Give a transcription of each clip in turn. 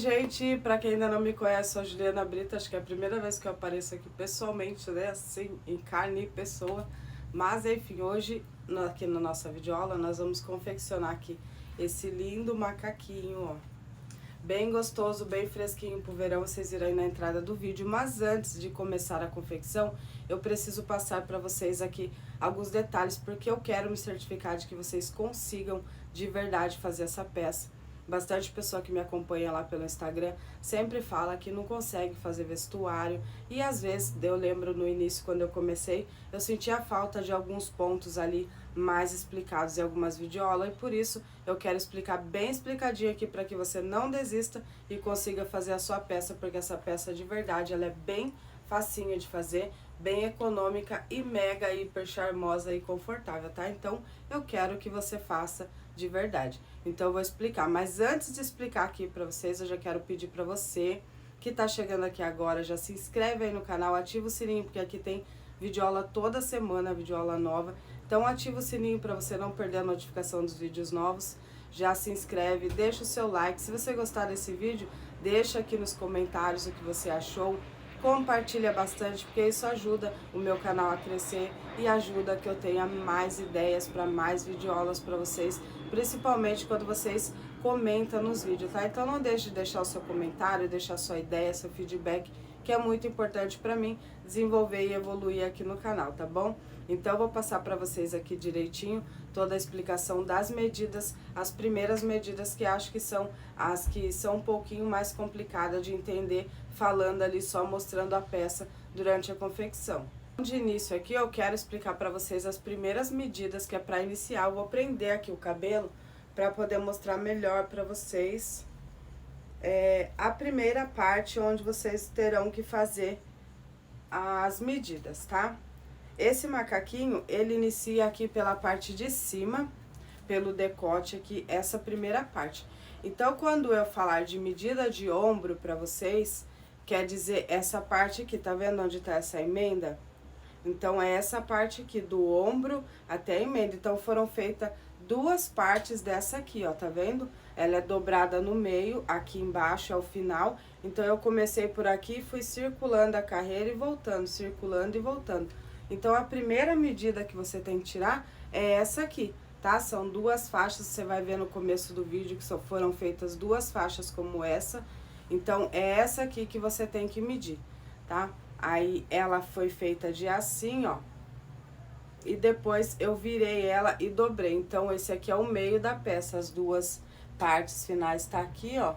gente, pra quem ainda não me conhece, sou a Juliana Brito, acho que é a primeira vez que eu apareço aqui pessoalmente, né, assim, em carne e pessoa. Mas enfim, hoje, aqui na nossa videoaula, nós vamos confeccionar aqui esse lindo macaquinho, ó. Bem gostoso, bem fresquinho pro verão, vocês viram aí na entrada do vídeo. Mas antes de começar a confecção, eu preciso passar para vocês aqui alguns detalhes, porque eu quero me certificar de que vocês consigam de verdade fazer essa peça. Bastante pessoa que me acompanha lá pelo Instagram sempre fala que não consegue fazer vestuário. E às vezes, eu lembro no início, quando eu comecei, eu sentia falta de alguns pontos ali mais explicados em algumas videoaulas. E por isso, eu quero explicar bem explicadinho aqui para que você não desista e consiga fazer a sua peça. Porque essa peça de verdade, ela é bem facinha de fazer, bem econômica e mega hiper charmosa e confortável, tá? Então, eu quero que você faça de verdade. Então, eu vou explicar, mas antes de explicar aqui pra vocês, eu já quero pedir pra você que tá chegando aqui agora, já se inscreve aí no canal, ativa o sininho, porque aqui tem videoaula toda semana, videoaula nova. Então, ativa o sininho pra você não perder a notificação dos vídeos novos. Já se inscreve, deixa o seu like. Se você gostar desse vídeo, deixa aqui nos comentários o que você achou. Compartilha bastante, porque isso ajuda o meu canal a crescer e ajuda que eu tenha mais ideias para mais videoaulas para vocês, principalmente quando vocês comentam nos vídeos, tá? Então não deixe de deixar o seu comentário, deixar sua ideia, seu feedback, que é muito importante para mim desenvolver e evoluir aqui no canal, tá bom? Então eu vou passar para vocês aqui direitinho toda a explicação das medidas, as primeiras medidas que acho que são as que são um pouquinho mais complicadas de entender, falando ali só mostrando a peça durante a confecção. De início aqui eu quero explicar para vocês as primeiras medidas, que é para iniciar. Eu vou prender aqui o cabelo para poder mostrar melhor para vocês a primeira parte onde vocês terão que fazer as medidas, tá? Esse macaquinho, ele inicia aqui pela parte de cima, pelo decote aqui, essa primeira parte. Então, quando eu falar de medida de ombro pra vocês, quer dizer essa parte aqui, tá vendo onde tá essa emenda? Então, é essa parte aqui, do ombro até a emenda. Então, foram feitas duas partes dessa aqui, ó, tá vendo? Ela é dobrada no meio, aqui embaixo é o final. Então, eu comecei por aqui, fui circulando a carreira e voltando, circulando e voltando. Então, a primeira medida que você tem que tirar é essa aqui, tá? São duas faixas, você vai ver no começo do vídeo que só foram feitas duas faixas como essa. Então, é essa aqui que você tem que medir, tá? Aí, ela foi feita de assim, ó. E depois eu virei ela e dobrei. Então, esse aqui é o meio da peça, as duas partes finais tá aqui, ó.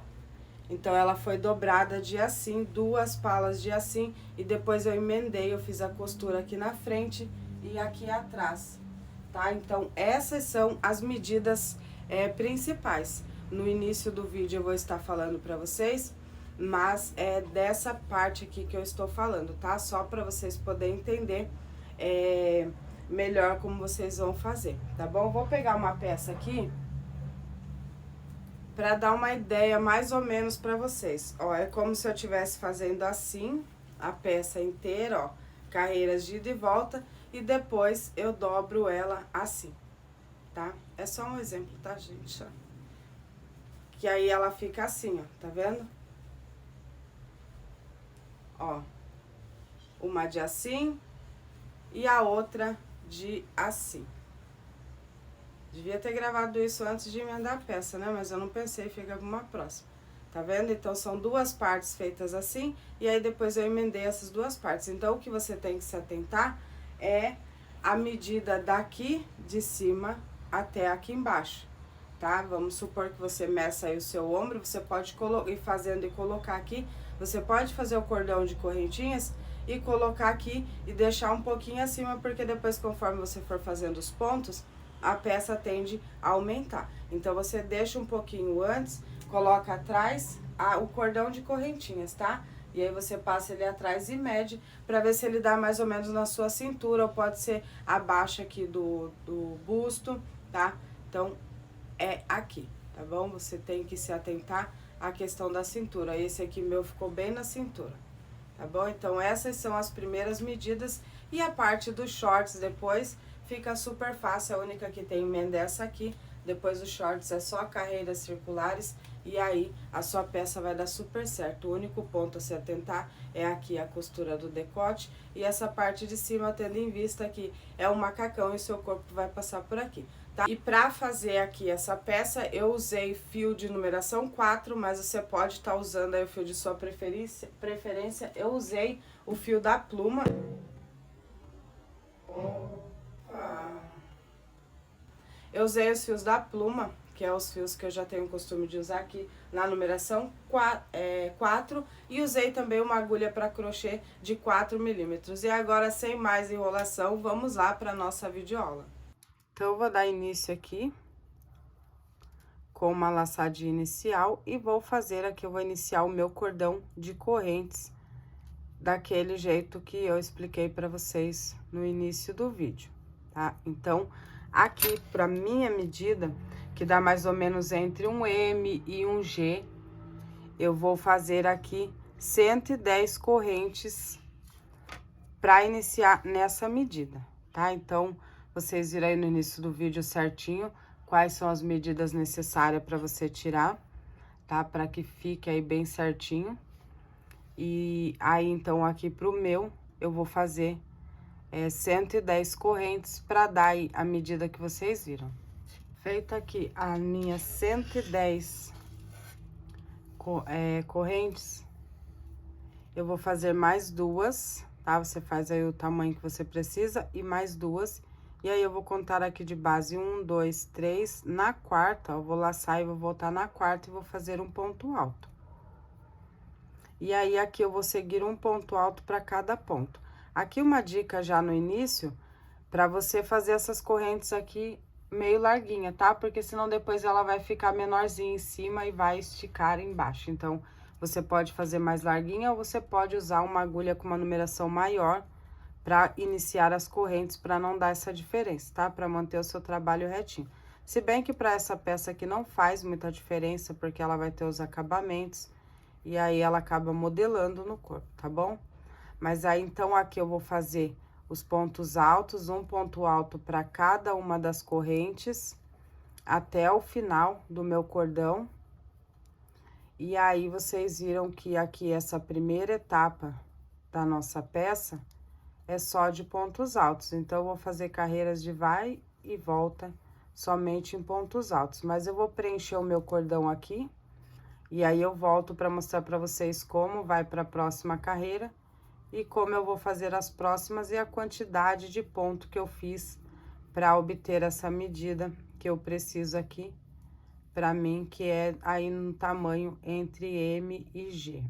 Então, ela foi dobrada de assim, duas palas de assim, e depois eu emendei, eu fiz a costura aqui na frente e aqui atrás, tá? Então, essas são as medidas principais. No início do vídeo eu vou estar falando pra vocês, mas é dessa parte aqui que eu estou falando, tá? Só pra vocês poderem entender melhor como vocês vão fazer, tá bom? Vou pegar uma peça aqui para dar uma ideia mais ou menos para vocês. Ó, é como se eu estivesse fazendo assim, a peça inteira, ó, carreiras de ida e volta, e depois eu dobro ela assim, tá? É só um exemplo, tá, gente? Ó. Que aí ela fica assim, ó, tá vendo? Ó, uma de assim e a outra de assim. Devia ter gravado isso antes de emendar a peça, né? Mas eu não pensei, fica pra uma próxima. Tá vendo? Então, são duas partes feitas assim, e aí depois eu emendei essas duas partes. Então, o que você tem que se atentar é a medida daqui de cima até aqui embaixo, tá? Vamos supor que você meça aí o seu ombro, você pode ir fazendo e colocar aqui. Você pode fazer o cordão de correntinhas e colocar aqui e deixar um pouquinho acima, porque depois, conforme você for fazendo os pontos, a peça tende a aumentar. Então, você deixa um pouquinho antes, coloca atrás o cordão de correntinhas, tá? E aí, você passa ele atrás e mede pra ver se ele dá mais ou menos na sua cintura, ou pode ser abaixo aqui do busto, tá? Então, é aqui, tá bom? Você tem que se atentar à questão da cintura. Esse aqui meu ficou bem na cintura, tá bom? Então, essas são as primeiras medidas. E a parte dos shorts depois fica super fácil, a única que tem emenda é essa aqui. Depois os shorts é só carreiras circulares E aí, a sua peça vai dar super certo. O único ponto a se atentar é aqui a costura do decote e essa parte de cima, tendo em vista que é um macacão e seu corpo vai passar por aqui, tá? E pra fazer aqui essa peça, eu usei fio de numeração 4, mas você pode estar usando aí o fio de sua preferência. Eu usei o fio da pluma. Eu usei os fios da pluma, que é os fios que eu já tenho o costume de usar aqui na numeração 4, e usei também uma agulha para crochê de 4 milímetros. E agora, sem mais enrolação, vamos lá para nossa videoaula. Então, eu vou dar início aqui com uma laçadinha inicial e vou fazer aqui, eu vou iniciar o meu cordão de correntes daquele jeito que eu expliquei para vocês no início do vídeo, tá? Então, aqui para minha medida, que dá mais ou menos entre um M e um G, eu vou fazer aqui 110 correntes para iniciar nessa medida, tá? Então, vocês viram aí no início do vídeo certinho quais são as medidas necessárias para você tirar, tá? Para que fique aí bem certinho. E aí, então, aqui pro meu, eu vou fazer 110 correntes para dar aí a medida que vocês viram. Feita aqui a minha 110 correntes, eu vou fazer mais duas, tá? Você faz aí o tamanho que você precisa e mais duas. E aí, eu vou contar aqui de base 1, 2, 3. Na quarta, eu vou laçar e vou voltar na quarta e vou fazer um ponto alto. E aí, aqui eu vou seguir um ponto alto para cada ponto. Aqui uma dica já no início, para você fazer essas correntes aqui meio larguinha, tá? Porque senão depois ela vai ficar menorzinha em cima e vai esticar embaixo. Então, você pode fazer mais larguinha ou você pode usar uma agulha com uma numeração maior para iniciar as correntes, para não dar essa diferença, tá? Para manter o seu trabalho retinho. Se bem que para essa peça aqui não faz muita diferença, porque ela vai ter os acabamentos e aí ela acaba modelando no corpo, tá bom? Mas aí, então, aqui eu vou fazer os pontos altos, um ponto alto para cada uma das correntes, até o final do meu cordão. E aí, vocês viram que aqui, essa primeira etapa da nossa peça é só de pontos altos. Então, eu vou fazer carreiras de vai e volta somente em pontos altos. Mas eu vou preencher o meu cordão aqui, e aí eu volto para mostrar para vocês como vai para a próxima carreira e como eu vou fazer as próximas e a quantidade de ponto que eu fiz para obter essa medida que eu preciso aqui para mim, que é aí no tamanho entre M e G.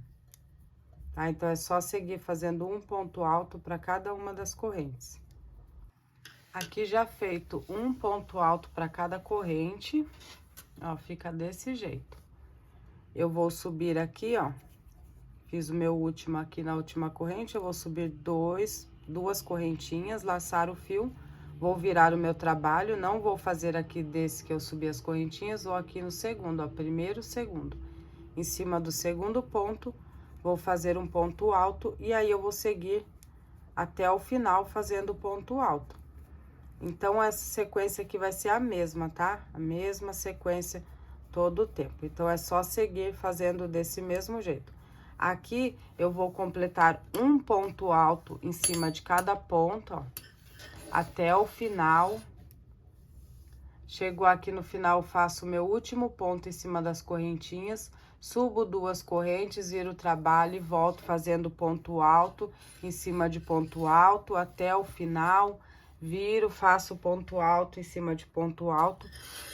Tá? Então, é só seguir fazendo um ponto alto para cada uma das correntes. Aqui já feito um ponto alto para cada corrente, ó, fica desse jeito. Eu vou subir aqui, ó, fiz o meu último aqui na última corrente, eu vou subir duas correntinhas, laçar o fio, vou virar o meu trabalho, não vou fazer aqui desse que eu subi as correntinhas, vou aqui no segundo, ó, primeiro, segundo. Em cima do segundo ponto, vou fazer um ponto alto e aí eu vou seguir até o final fazendo ponto alto. Então, essa sequência aqui vai ser a mesma, tá? A mesma sequência todo o tempo. Então, é só seguir fazendo desse mesmo jeito. Aqui, eu vou completar um ponto alto em cima de cada ponto, ó, até o final. Chegou aqui no final, faço o meu último ponto em cima das correntinhas, subo duas correntes, viro o trabalho e volto fazendo ponto alto em cima de ponto alto até o final, viro, faço ponto alto em cima de ponto alto.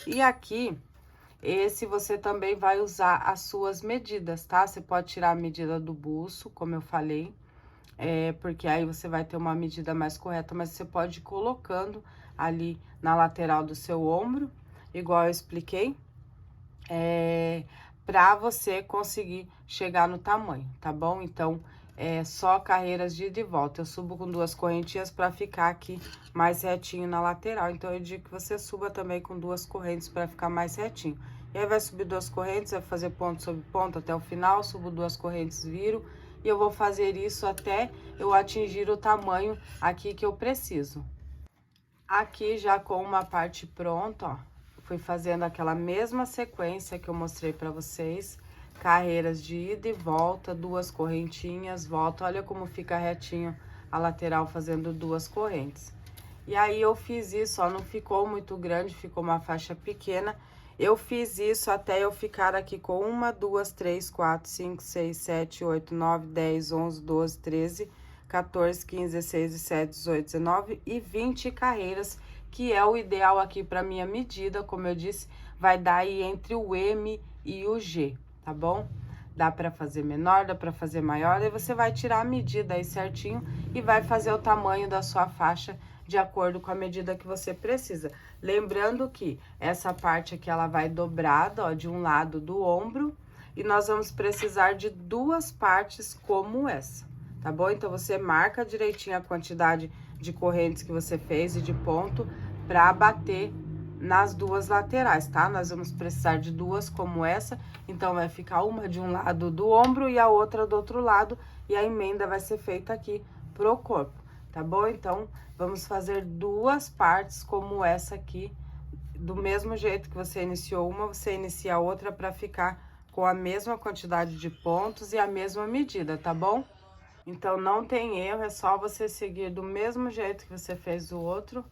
E aqui, esse você também vai usar as suas medidas, tá? Você pode tirar a medida do buço, como eu falei, porque aí você vai ter uma medida mais correta, mas você pode ir colocando ali na lateral do seu ombro, igual eu expliquei, pra você conseguir chegar no tamanho, tá bom? Então, só carreiras de ida e volta. Eu subo com duas correntinhas pra ficar aqui mais retinho na lateral. Então, eu digo que você suba também com duas correntes pra ficar mais retinho. E aí, vai subir duas correntes, vai fazer ponto sobre ponto até o final, subo duas correntes, viro. E eu vou fazer isso até eu atingir o tamanho aqui que eu preciso. Aqui, já com uma parte pronta, ó, fui fazendo aquela mesma sequência que eu mostrei pra vocês. Carreiras de ida e volta, 2 correntinhas, volta. Olha como fica retinho a lateral fazendo 2 correntes. E aí eu fiz isso, ó, não ficou muito grande, ficou uma faixa pequena. Eu fiz isso até eu ficar aqui com 1, 2, 3, 4, 5, 6, 7, 8, 9, 10, 11, 12, 13, 14, 15, 16, 17, 18, 19 e 20 carreiras, que é o ideal aqui para minha medida. Como eu disse, vai dar aí entre o M e o G, tá bom? Dá para fazer menor, dá para fazer maior, aí você vai tirar a medida aí certinho e vai fazer o tamanho da sua faixa de acordo com a medida que você precisa. Lembrando que essa parte aqui, ela vai dobrada, ó, de um lado do ombro, e nós vamos precisar de 2 partes como essa, tá bom? Então, você marca direitinho a quantidade de correntes que você fez e de ponto pra bater nas 2 laterais, tá? Nós vamos precisar de 2 como essa, então vai ficar uma de um lado do ombro e a outra do outro lado, e a emenda vai ser feita aqui pro corpo, tá bom? Então, vamos fazer 2 partes como essa aqui, do mesmo jeito que você iniciou uma, você inicia a outra para ficar com a mesma quantidade de pontos e a mesma medida, tá bom? Então, não tem erro, é só você seguir do mesmo jeito que você fez o outro,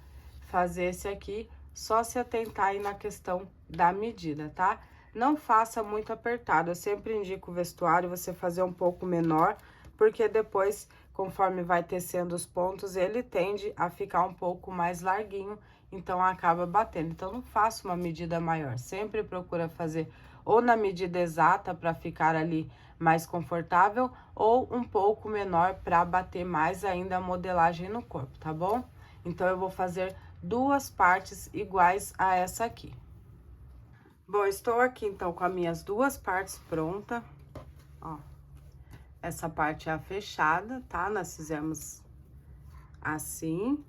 fazer esse aqui, só se atentar aí na questão da medida, tá? Não faça muito apertado, eu sempre indico o vestuário você fazer um pouco menor, porque depois, conforme vai tecendo os pontos, ele tende a ficar um pouco mais larguinho, então acaba batendo. Então, não faça uma medida maior, sempre procura fazer ou na medida exata para ficar ali mais confortável, ou um pouco menor para bater mais ainda a modelagem no corpo, tá bom? Então, eu vou fazer 2 partes iguais a essa aqui. Bom, estou aqui, então, com as minhas 2 partes prontas, ó. Essa parte é a fechada, tá? Nós fizemos assim,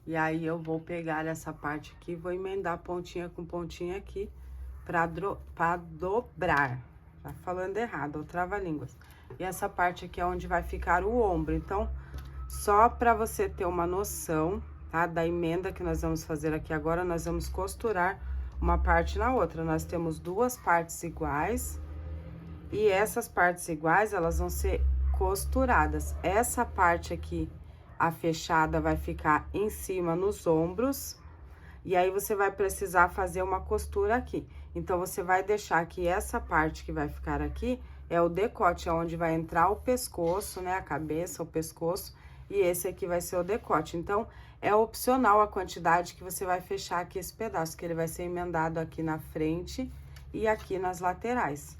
e aí eu vou pegar essa parte aqui, vou emendar pontinha com pontinha aqui, pra dobrar. Tá falando errado, ó, trava-línguas. E essa parte aqui é onde vai ficar o ombro, então, só pra você ter uma noção, tá? Da emenda que nós vamos fazer aqui agora, nós vamos costurar uma parte na outra. Nós temos 2 partes iguais, e essas partes iguais, elas vão ser costuradas. Essa parte aqui, a fechada, vai ficar em cima nos ombros, e aí você vai precisar fazer uma costura aqui. Então, você vai deixar que essa parte que vai ficar aqui é o decote, é onde vai entrar o pescoço, né? A cabeça, o pescoço, e esse aqui vai ser o decote. Então, é opcional a quantidade que você vai fechar aqui esse pedaço, que ele vai ser emendado aqui na frente e aqui nas laterais.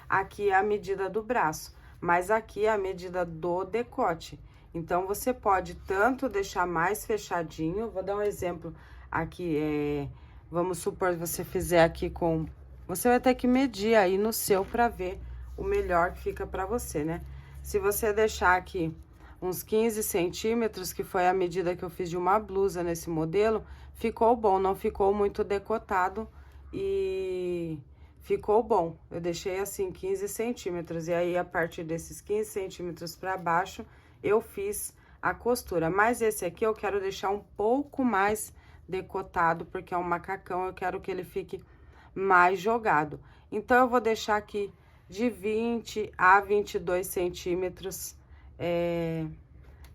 Aqui é a medida do braço, mas aqui é a medida do decote. Então, você pode tanto deixar mais fechadinho, vou dar um exemplo aqui, vamos supor que você fizer aqui com... Você vai ter que medir aí no seu pra ver o melhor que fica pra você, né? Se você deixar aqui uns 15 centímetros, que foi a medida que eu fiz de uma blusa nesse modelo, ficou bom, não ficou muito decotado e... ficou bom. Eu deixei assim 15 centímetros, e aí a partir desses 15 centímetros pra baixo, eu fiz a costura. Mas esse aqui eu quero deixar um pouco mais decotado, porque é um macacão, eu quero que ele fique mais jogado. Então, eu vou deixar aqui de 20 a 22 centímetros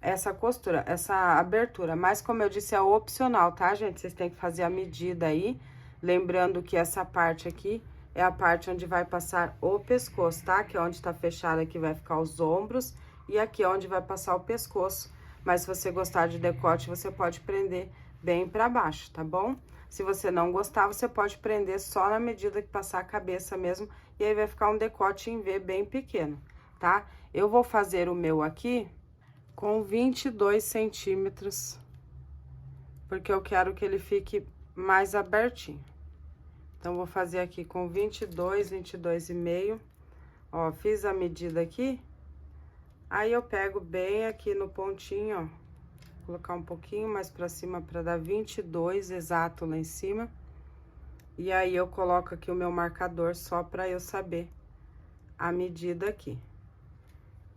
essa costura, essa abertura. Mas, como eu disse, é opcional, tá, gente? Vocês têm que fazer a medida aí. Lembrando que essa parte aqui é a parte onde vai passar o pescoço, tá? Que é onde tá fechado aqui vai ficar os ombros, e aqui é onde vai passar o pescoço. Mas se você gostar de decote, você pode prender bem pra baixo, tá bom? Se você não gostar, você pode prender só na medida que passar a cabeça mesmo, e aí vai ficar um decote em V bem pequeno, tá? Eu vou fazer o meu aqui com 22 centímetros, porque eu quero que ele fique mais abertinho. Então, vou fazer aqui com 22, 22,5. Ó, fiz a medida aqui. Aí, eu pego bem aqui no pontinho, ó. Colocar um pouquinho mais pra cima pra dar 22 exato lá em cima. E aí, eu coloco aqui o meu marcador só pra eu saber a medida aqui.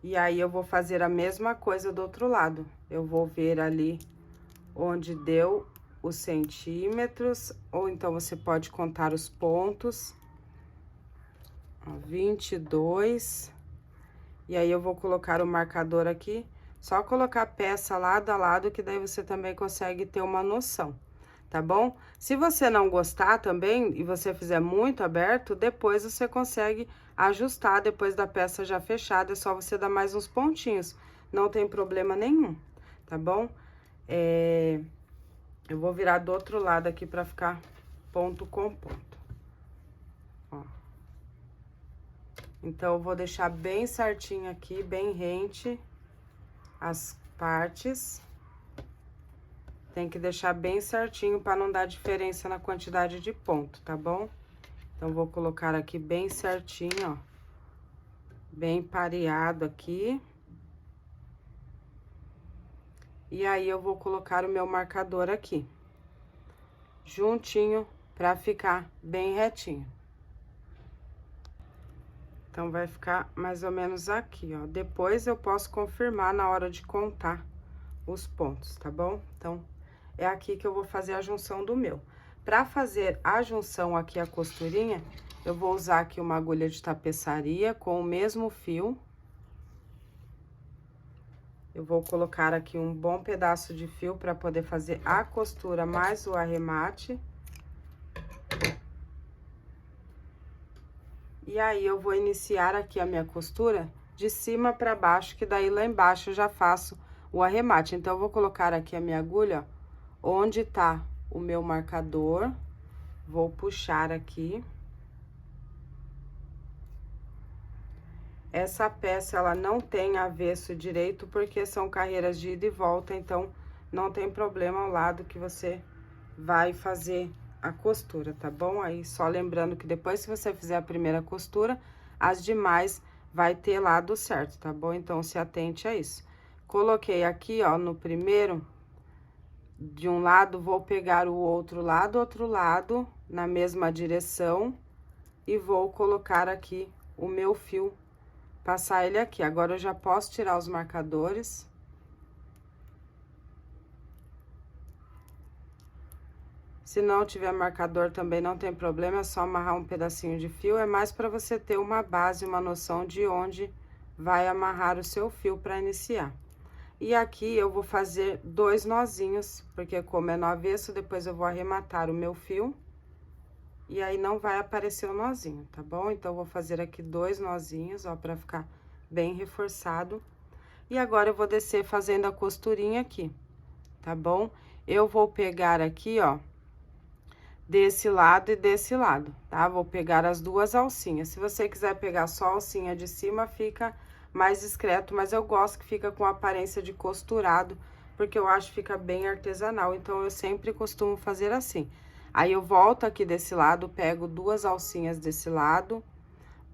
E aí, eu vou fazer a mesma coisa do outro lado. Eu vou ver ali onde deu os centímetros, ou então você pode contar os pontos. Ó, 22. E aí, eu vou colocar o marcador aqui. Só colocar a peça lado a lado, que daí você também consegue ter uma noção, tá bom? Se você não gostar também, e você fizer muito aberto, depois você consegue ajustar, depois da peça já fechada, é só você dar mais uns pontinhos. Não tem problema nenhum, tá bom? Eu vou virar do outro lado aqui pra ficar ponto com ponto. Ó. Então, eu vou deixar bem certinho aqui, bem rente as partes. Tem que deixar bem certinho para não dar diferença na quantidade de ponto, tá bom? Então, vou colocar aqui bem certinho, ó. Bem pareado aqui. E aí, eu vou colocar o meu marcador aqui. Juntinho, pra ficar bem retinho. Então, vai ficar mais ou menos aqui, ó. Depois, eu posso confirmar na hora de contar os pontos, tá bom? Então, é aqui que eu vou fazer a junção do meu. Pra fazer a junção aqui, a costurinha, eu vou usar aqui uma agulha de tapeçaria com o mesmo fio. Eu vou colocar aqui um bom pedaço de fio pra poder fazer a costura mais o arremate. E aí, eu vou iniciar aqui a minha costura de cima pra baixo, que daí lá embaixo eu já faço o arremate. Então, eu vou colocar aqui a minha agulha, ó, onde tá o meu marcador. Vou puxar aqui. Essa peça, ela não tem avesso direito, porque são carreiras de ida e volta, então não tem problema ao lado que você vai fazer a costura, tá bom? Aí, só lembrando que depois que você fizer a primeira costura, as demais vai ter lado certo, tá bom? Então, se atente a isso. Coloquei aqui, ó, no primeiro, de um lado, vou pegar o outro lado, na mesma direção, e vou colocar aqui o meu fio, passar ele aqui. Agora, eu já posso tirar os marcadores. Se não tiver marcador também não tem problema, é só amarrar um pedacinho de fio. É mais para você ter uma base, uma noção de onde vai amarrar o seu fio para iniciar. E aqui eu vou fazer 2 nozinhos, porque como é no avesso, depois eu vou arrematar o meu fio. E aí não vai aparecer o nozinho, tá bom? Então, eu vou fazer aqui 2 nozinhos, ó, para ficar bem reforçado. E agora, eu vou descer fazendo a costurinha aqui, tá bom? Eu vou pegar aqui, ó, desse lado e desse lado, tá? Vou pegar as duas alcinhas. Se você quiser pegar só a alcinha de cima, fica mais discreto, mas eu gosto que fica com aparência de costurado, porque eu acho que fica bem artesanal, então eu sempre costumo fazer assim. Aí, eu volto aqui desse lado, pego 2 alcinhas desse lado,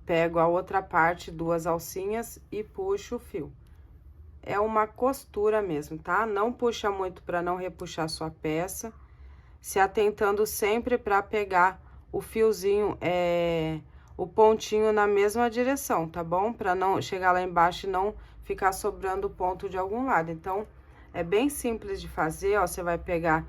pego a outra parte, 2 alcinhas e puxo o fio. É uma costura mesmo, tá? Não puxa muito para não repuxar sua peça. Se atentando sempre para pegar o fiozinho, o pontinho na mesma direção, tá bom? Para não chegar lá embaixo e não ficar sobrando ponto de algum lado. Então, é bem simples de fazer, ó. Você vai pegar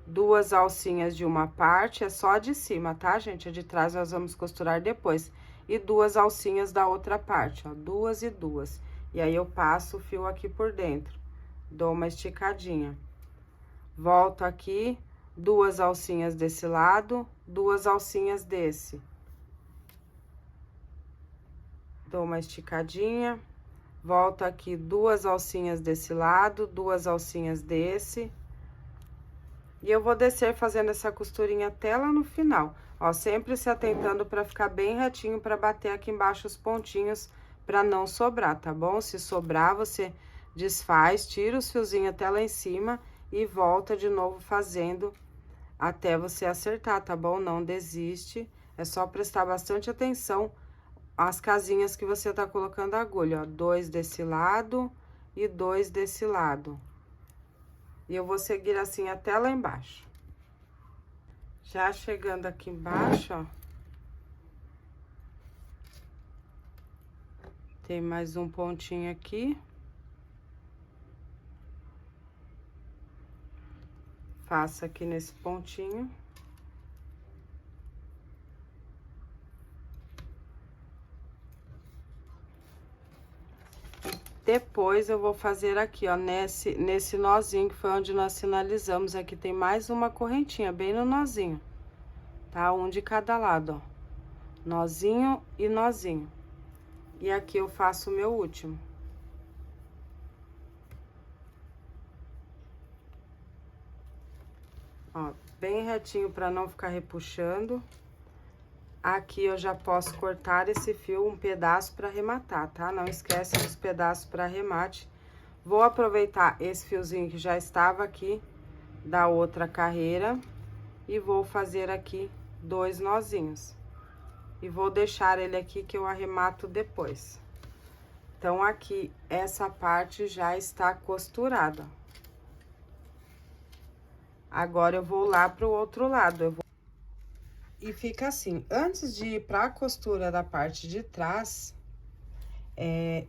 2 alcinhas de uma parte, é só a de cima, tá, gente? A de trás nós vamos costurar depois. E 2 alcinhas da outra parte, ó, 2 e 2. E aí, eu passo o fio aqui por dentro, dou uma esticadinha. Volto aqui, 2 alcinhas desse lado, 2 alcinhas desse. Dou uma esticadinha, volto aqui, 2 alcinhas desse lado, 2 alcinhas desse. E eu vou descer fazendo essa costurinha até lá no final. Ó, sempre se atentando para ficar bem retinho, para bater aqui embaixo os pontinhos, para não sobrar, tá bom? Se sobrar, você desfaz, tira os fiozinhos até lá em cima e volta de novo fazendo até você acertar, tá bom? Não desiste, é só prestar bastante atenção às casinhas que você tá colocando a agulha, ó. 2 desse lado e 2 desse lado. E eu vou seguir assim até lá embaixo. Já chegando aqui embaixo, ó. Tem mais um pontinho aqui. faço aqui nesse pontinho. Depois, eu vou fazer aqui, ó, nesse nozinho, que foi onde nós finalizamos. Aqui tem mais uma correntinha, bem no nozinho, tá? Um de cada lado, ó. Nozinho e nozinho. E aqui eu faço o meu último. Ó, bem retinho pra não ficar repuxando. Aqui eu já posso cortar esse fio um pedaço pra arrematar, tá? Não esquece dos pedaços pra arremate. Vou aproveitar esse fiozinho que já estava aqui da outra carreira e vou fazer aqui 2 nozinhos. E vou deixar ele aqui que eu arremato depois. Então, aqui, essa parte já está costurada. Agora, eu vou lá pro outro lado. E fica assim, antes de ir pra costura da parte de trás,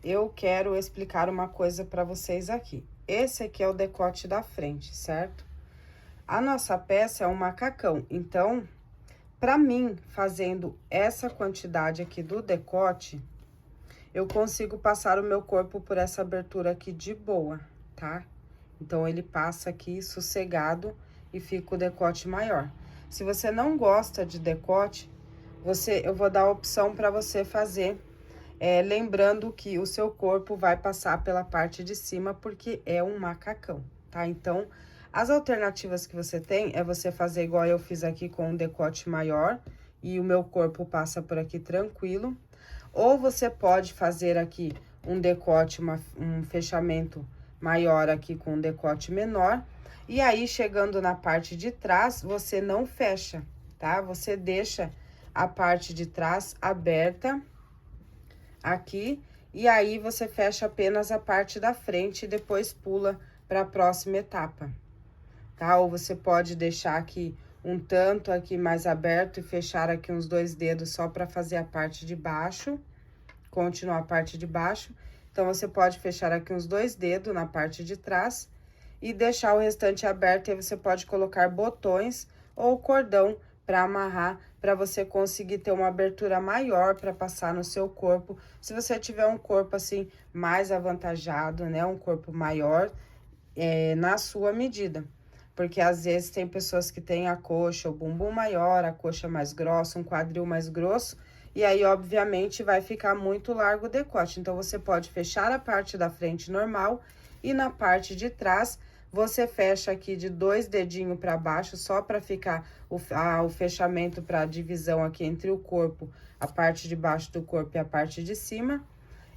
eu quero explicar uma coisa pra vocês aqui. Esse aqui é o decote da frente, certo? A nossa peça é um macacão, então, pra mim, fazendo essa quantidade aqui do decote, eu consigo passar o meu corpo por essa abertura aqui de boa, tá? Então, ele passa aqui sossegado e fica o decote maior. Se você não gosta de decote, eu vou dar a opção para você fazer, lembrando que o seu corpo vai passar pela parte de cima, porque é um macacão, tá? Então, as alternativas que você tem é você fazer igual eu fiz aqui com um decote maior e o meu corpo passa por aqui tranquilo. Ou você pode fazer aqui um decote, um fechamento maior aqui com um decote menor. E aí, chegando na parte de trás, você não fecha, tá? Você deixa a parte de trás aberta aqui. E aí, você fecha apenas a parte da frente e depois pula para a próxima etapa, tá? Ou você pode deixar aqui um tanto aqui mais aberto e fechar aqui uns 2 dedos só para fazer a parte de baixo, continuar a parte de baixo. Então, você pode fechar aqui uns 2 dedos na parte de trás e deixar o restante aberto, e aí você pode colocar botões ou cordão para amarrar, para você conseguir ter uma abertura maior para passar no seu corpo. Se você tiver um corpo assim mais avantajado, né, um corpo maior, na sua medida. Porque às vezes tem pessoas que têm a coxa, o bumbum maior, a coxa mais grossa, um quadril mais grosso, e aí, obviamente, vai ficar muito largo o decote. Então, você pode fechar a parte da frente normal e na parte de trás, você fecha aqui de 2 dedinhos para baixo, só para ficar o fechamento para a divisão aqui entre o corpo, a parte de baixo do corpo e a parte de cima.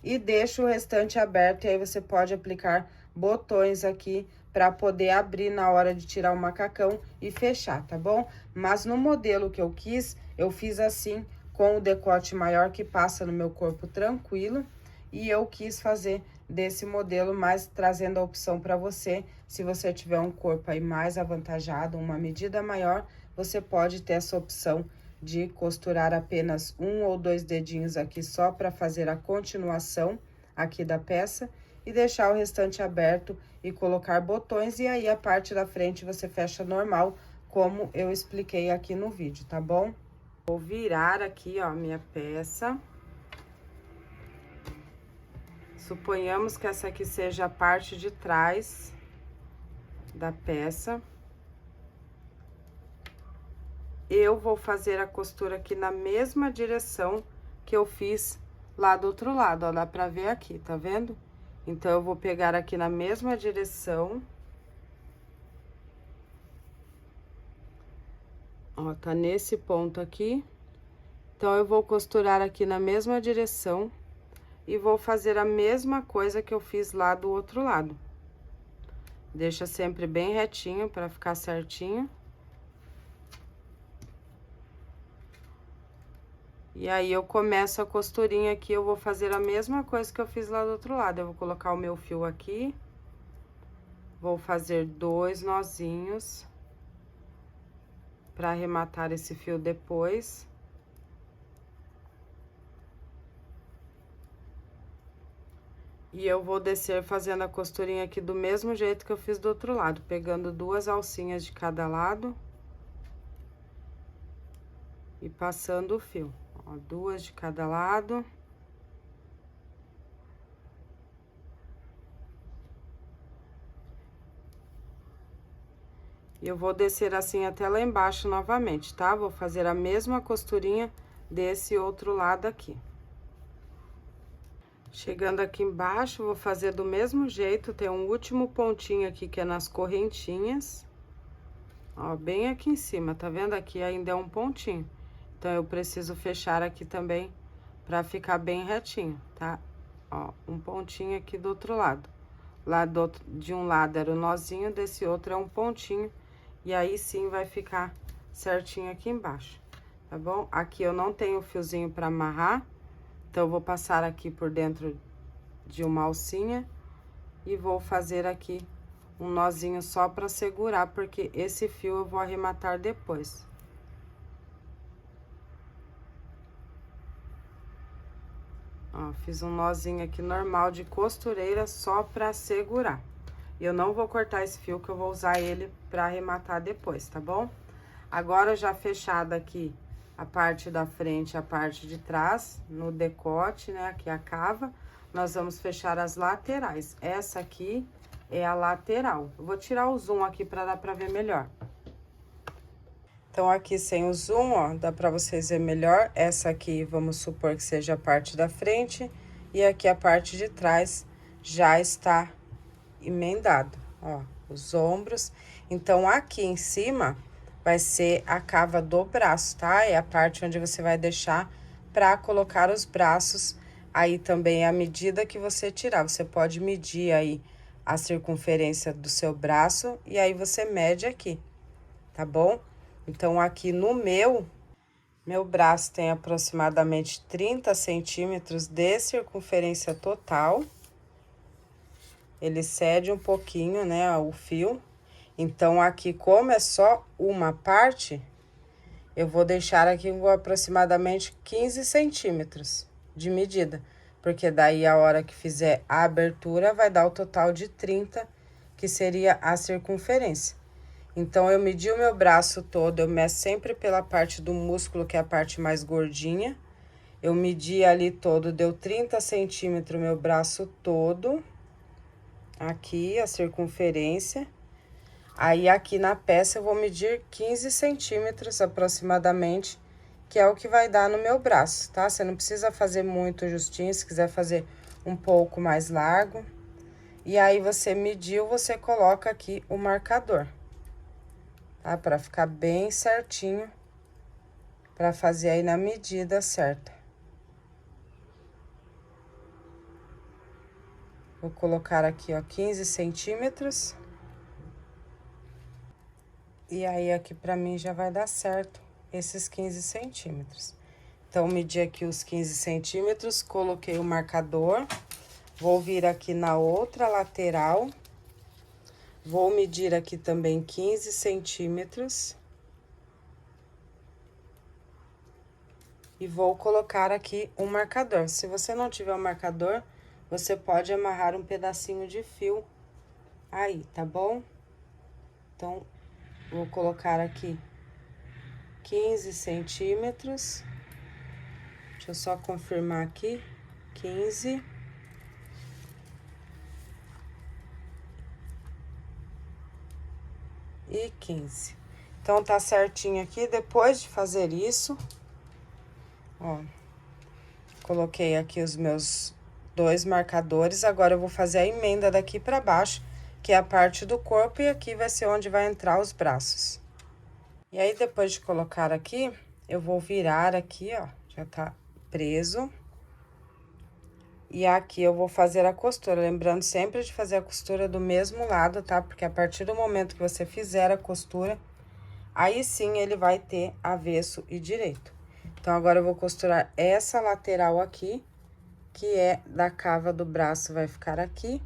E deixa o restante aberto, e aí você pode aplicar botões aqui para poder abrir na hora de tirar o macacão e fechar, tá bom? Mas no modelo que eu quis, eu fiz assim, com o decote maior que passa no meu corpo tranquilo. E eu quis fazer desse modelo, mas trazendo a opção para você. Se você tiver um corpo aí mais avantajado, uma medida maior, você pode ter essa opção de costurar apenas 1 ou 2 dedinhos aqui só para fazer a continuação aqui da peça e deixar o restante aberto e colocar botões, e aí a parte da frente você fecha normal, como eu expliquei aqui no vídeo, tá bom? Vou virar aqui, ó, minha peça. Suponhamos que essa aqui seja a parte de trás da peça. Eu vou fazer a costura aqui na mesma direção que eu fiz lá do outro lado, ó, dá pra ver aqui, tá vendo? Então, eu vou pegar aqui na mesma direção. Ó, tá nesse ponto aqui. Então, eu vou costurar aqui na mesma direção e vou fazer a mesma coisa que eu fiz lá do outro lado. Deixa sempre bem retinho pra ficar certinho. E aí, eu começo a costurinha aqui, eu vou fazer a mesma coisa que eu fiz lá do outro lado. Eu vou colocar o meu fio aqui. Vou fazer 2 nozinhos pra arrematar esse fio depois. E eu vou descer fazendo a costurinha aqui do mesmo jeito que eu fiz do outro lado, pegando 2 alcinhas de cada lado. E passando o fio, ó, 2 de cada lado. E eu vou descer assim até lá embaixo novamente, tá? Vou fazer a mesma costurinha desse outro lado aqui. Chegando aqui embaixo, vou fazer do mesmo jeito, tem um último pontinho aqui que é nas correntinhas. Ó, bem aqui em cima, tá vendo? Aqui ainda é um pontinho. Então, eu preciso fechar aqui também pra ficar bem retinho, tá? Ó, um pontinho aqui do outro lado. Lá de um lado era o nozinho, desse outro é um pontinho. E aí, sim, vai ficar certinho aqui embaixo, tá bom? Aqui eu não tenho fiozinho pra amarrar. Então, eu vou passar aqui por dentro de uma alcinha e vou fazer aqui um nozinho só pra segurar, porque esse fio eu vou arrematar depois. Ó, fiz um nozinho aqui normal de costureira só pra segurar. Eu não vou cortar esse fio, que eu vou usar ele pra arrematar depois, tá bom? Agora, já fechada aqui a parte da frente e a parte de trás, no decote, né, aqui a cava, nós vamos fechar as laterais. Essa aqui é a lateral. Eu vou tirar o zoom aqui pra dar pra ver melhor. Então, aqui sem o zoom, ó, dá pra vocês verem melhor. Essa aqui, vamos supor que seja a parte da frente, e aqui a parte de trás já está emendado, ó, os ombros. Então, aqui em cima vai ser a cava do braço, tá? É a parte onde você vai deixar pra colocar os braços. Aí também é a medida que você tirar. Você pode medir aí a circunferência do seu braço e aí você mede aqui, tá bom? Então, aqui no meu braço tem aproximadamente 30 centímetros de circunferência total. Ele cede um pouquinho, né, o fio. Então, aqui, como é só uma parte, eu vou deixar aqui com aproximadamente 15 centímetros de medida. Porque daí, a hora que fizer a abertura, vai dar o total de 30, que seria a circunferência. Então, eu medi o meu braço todo, eu meço sempre pela parte do músculo, que é a parte mais gordinha. Eu medi ali todo, deu 30 centímetros meu braço todo. Aqui, a circunferência. Aí, aqui na peça, eu vou medir 15 centímetros aproximadamente, que é o que vai dar no meu braço, tá? Você não precisa fazer muito justinho, se quiser fazer um pouco mais largo. E aí, você mediu, você coloca aqui o marcador, tá? Pra ficar bem certinho, pra fazer aí na medida certa. Vou colocar aqui, ó, 15 centímetros. E aí, aqui pra mim já vai dar certo esses 15 centímetros. Então, medi aqui os 15 centímetros, coloquei o marcador. Vou vir aqui na outra lateral. Vou medir aqui também 15 centímetros. E vou colocar aqui um marcador. Se você não tiver um marcador, você pode amarrar um pedacinho de fio aí, tá bom? Então, vou colocar aqui 15 centímetros. Deixa eu só confirmar aqui. 15. E 15. Então, tá certinho aqui. Depois de fazer isso, ó, coloquei aqui os meus 2 marcadores. Agora, eu vou fazer a emenda daqui pra baixo, que é a parte do corpo, e aqui vai ser onde vai entrar os braços. E aí, depois de colocar aqui, eu vou virar aqui, ó, já tá preso. E aqui eu vou fazer a costura, lembrando sempre de fazer a costura do mesmo lado, tá? Porque a partir do momento que você fizer a costura, aí sim ele vai ter avesso e direito. Então, agora eu vou costurar essa lateral aqui, que é da cava do braço, vai ficar aqui.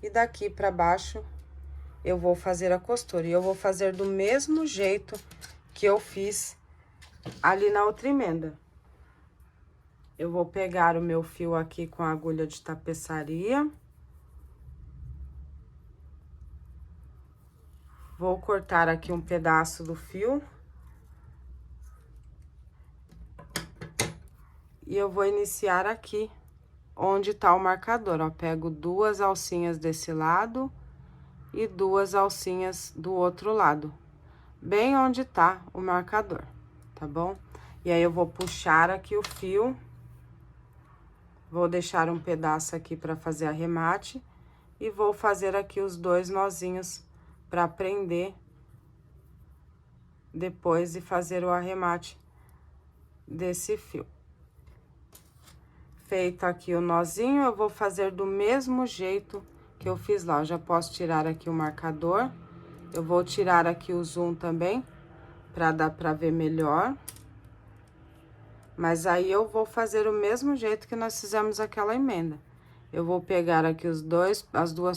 E daqui pra baixo, eu vou fazer a costura. E eu vou fazer do mesmo jeito que eu fiz ali na outra emenda. Eu vou pegar o meu fio aqui com a agulha de tapeçaria. Vou cortar aqui um pedaço do fio. E eu vou iniciar aqui, onde tá o marcador, ó. Pego 2 alcinhas desse lado e 2 alcinhas do outro lado, bem onde tá o marcador, tá bom? E aí, eu vou puxar aqui o fio, vou deixar um pedaço aqui pra fazer arremate e vou fazer aqui os 2 nozinhos pra prender depois de fazer o arremate desse fio. Feito aqui o nozinho, eu vou fazer do mesmo jeito que eu fiz lá. Eu já posso tirar aqui o marcador. Eu vou tirar aqui o zoom também, pra dar pra ver melhor. Mas aí, eu vou fazer o mesmo jeito que nós fizemos aquela emenda. Eu vou pegar aqui as 2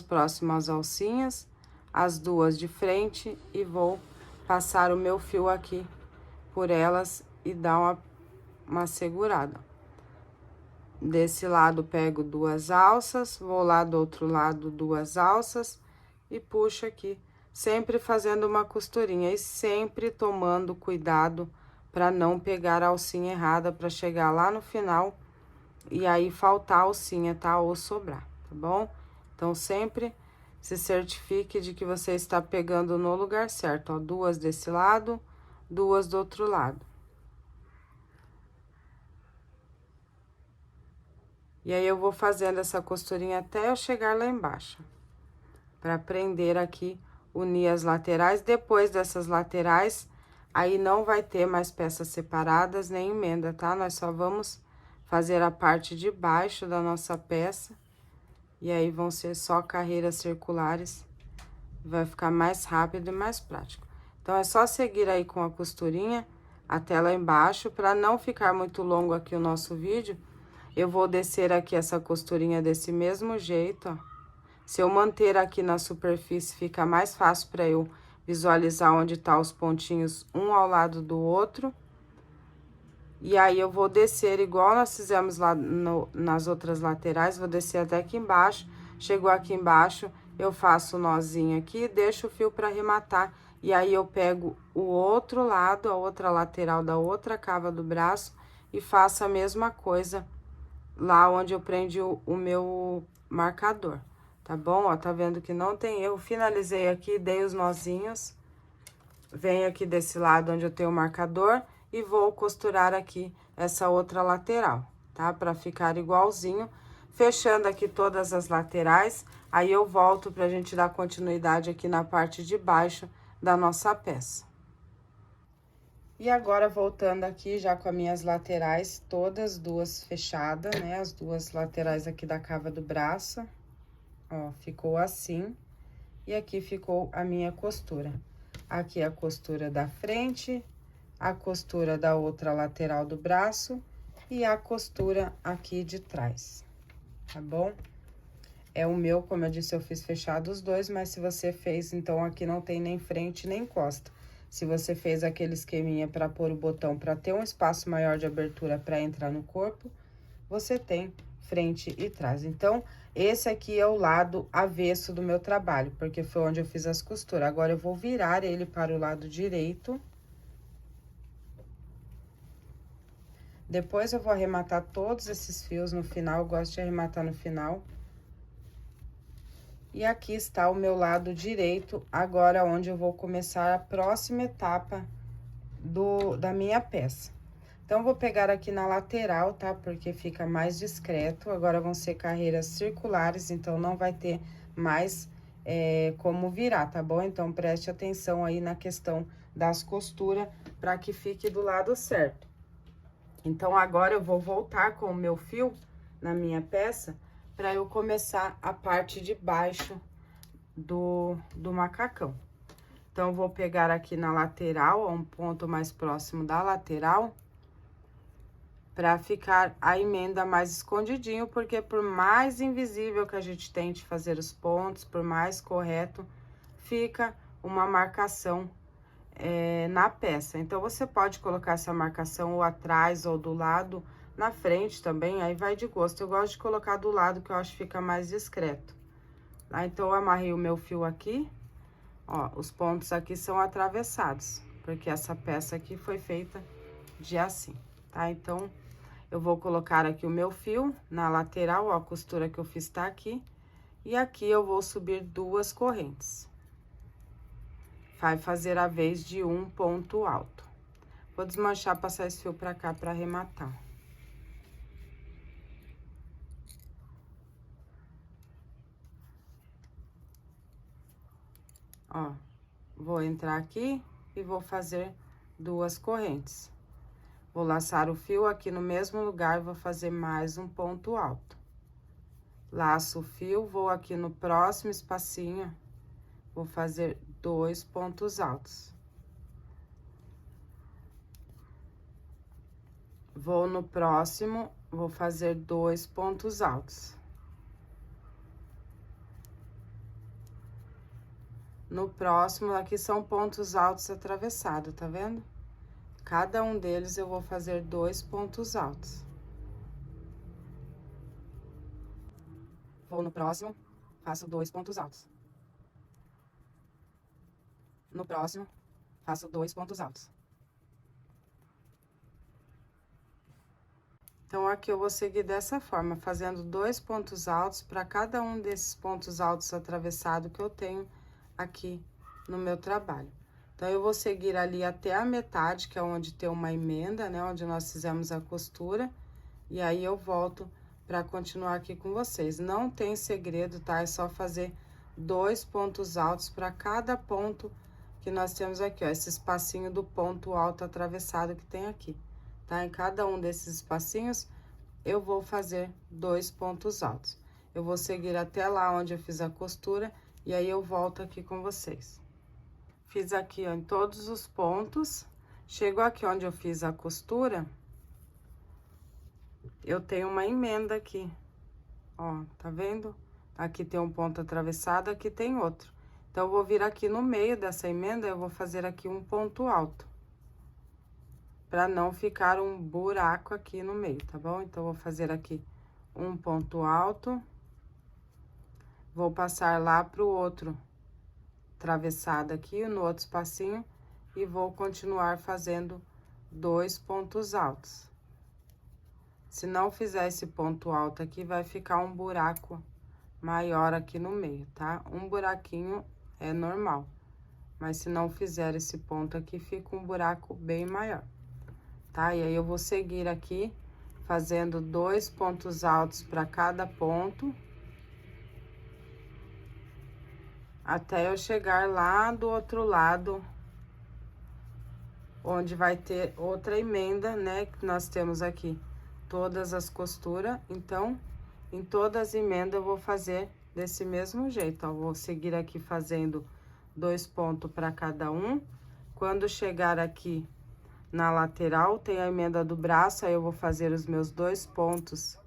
próximas alcinhas, as 2 de frente, e vou passar o meu fio aqui por elas e dar uma segurada. Desse lado, pego 2 alças, vou lá do outro lado, 2 alças e puxo aqui, sempre fazendo uma costurinha e sempre tomando cuidado para não pegar a alcinha errada, para chegar lá no final e aí faltar a alcinha, tá? Ou sobrar, tá bom? Então, sempre se certifique de que você está pegando no lugar certo, ó. 2 desse lado, 2 do outro lado. E aí, eu vou fazendo essa costurinha até eu chegar lá embaixo. Pra prender aqui, unir as laterais. Depois dessas laterais, aí não vai ter mais peças separadas, nem emenda, tá? Nós só vamos fazer a parte de baixo da nossa peça. E aí, vão ser só carreiras circulares. Vai ficar mais rápido e mais prático. Então, é só seguir aí com a costurinha até lá embaixo. Pra não ficar muito longo aqui o nosso vídeo, eu vou descer aqui essa costurinha desse mesmo jeito, ó. Se eu manter aqui na superfície, fica mais fácil para eu visualizar onde tá os pontinhos, um ao lado do outro. E aí, eu vou descer igual nós fizemos lá nas outras laterais, vou descer até aqui embaixo. Chegou aqui embaixo, eu faço o nozinho aqui, deixo o fio para arrematar. E aí, eu pego o outro lado, a outra lateral da outra cava do braço e faço a mesma coisa lá onde eu prendi o meu marcador, tá bom? Ó, tá vendo que não tem erro. Finalizei aqui, dei os nozinhos. Venho aqui desse lado onde eu tenho o marcador e vou costurar aqui essa outra lateral, tá? Pra ficar igualzinho. Fechando aqui todas as laterais, aí eu volto pra gente dar continuidade aqui na parte de baixo da nossa peça. E agora, voltando aqui, já com as minhas laterais, todas 2 fechadas, né? As 2 laterais aqui da cava do braço, ó, ficou assim. E aqui ficou a minha costura. Aqui a costura da frente, a costura da outra lateral do braço e a costura aqui de trás, tá bom? É o meu, como eu disse, eu fiz fechado os 2, mas se você fez, então, aqui não tem nem frente nem costa. Se você fez aquele esqueminha para pôr o botão para ter um espaço maior de abertura para entrar no corpo, você tem frente e trás. Então, esse aqui é o lado avesso do meu trabalho, porque foi onde eu fiz as costuras. Agora, eu vou virar ele para o lado direito. Depois, eu vou arrematar todos esses fios no final, eu gosto de arrematar no final. E aqui está o meu lado direito, agora onde eu vou começar a próxima etapa da minha peça. Então, vou pegar aqui na lateral, tá? Porque fica mais discreto. Agora, vão ser carreiras circulares, então, não vai ter mais como virar, tá bom? Então, preste atenção aí na questão das costuras, para que fique do lado certo. Então, agora, eu vou voltar com o meu fio na minha peça, para eu começar a parte de baixo do macacão. Então, eu vou pegar aqui na lateral, um ponto mais próximo da lateral, para ficar a emenda mais escondidinho, porque por mais invisível que a gente tente fazer os pontos, por mais correto, fica uma marcação na peça. Então, você pode colocar essa marcação ou atrás ou do lado, na frente também, aí vai de gosto. Eu gosto de colocar do lado, que eu acho que fica mais discreto. Tá? Então, eu amarrei o meu fio aqui, ó, os pontos aqui são atravessados, porque essa peça aqui foi feita de assim, tá? Então, eu vou colocar aqui o meu fio na lateral, ó, a costura que eu fiz tá aqui, e aqui eu vou subir 2 correntes. Vai fazer a vez de um ponto alto. Vou desmanchar, passar esse fio pra cá pra arrematar. Ó, vou entrar aqui e vou fazer 2 correntes. Vou laçar o fio aqui no mesmo lugar, vou fazer mais um ponto alto. Laço o fio, vou aqui no próximo espacinho, vou fazer 2 pontos altos. Vou no próximo, vou fazer 2 pontos altos. No próximo, aqui são pontos altos atravessados, tá vendo? Cada um deles eu vou fazer 2 pontos altos. Vou no próximo, faço 2 pontos altos. No próximo, faço 2 pontos altos. Então, aqui eu vou seguir dessa forma, fazendo 2 pontos altos para cada um desses pontos altos atravessados que eu tenho aqui no meu trabalho. Então, eu vou seguir ali até a metade, que é onde tem uma emenda, né? Onde nós fizemos a costura. E aí, eu volto para continuar aqui com vocês. Não tem segredo, tá? É só fazer 2 pontos altos para cada ponto que nós temos aqui, ó. Esse espacinho do ponto alto atravessado que tem aqui, tá? Em cada um desses espacinhos, eu vou fazer 2 pontos altos. Eu vou seguir até lá onde eu fiz a costura, e aí eu volto aqui com vocês. Fiz aqui, ó, em todos os pontos. Chegou aqui onde eu fiz a costura, eu tenho uma emenda aqui, ó, tá vendo? Aqui tem um ponto atravessado, aqui tem outro. Então, eu vou vir aqui no meio dessa emenda, eu vou fazer aqui um ponto alto, pra não ficar um buraco aqui no meio, tá bom? Então, eu vou fazer aqui um ponto alto, vou passar lá pro outro atravessado aqui, no outro espacinho, e vou continuar fazendo 2 pontos altos. Se não fizer esse ponto alto aqui, vai ficar um buraco maior aqui no meio, tá? Um buraquinho é normal, mas se não fizer esse ponto aqui, fica um buraco bem maior, tá? E aí, eu vou seguir aqui, fazendo 2 pontos altos para cada ponto, até eu chegar lá do outro lado, onde vai ter outra emenda, né? Que nós temos aqui todas as costuras. Então, em todas as emendas eu vou fazer desse mesmo jeito, ó. Vou seguir aqui fazendo 2 pontos para cada um. Quando chegar aqui na lateral, tem a emenda do braço, aí eu vou fazer os meus 2 pontos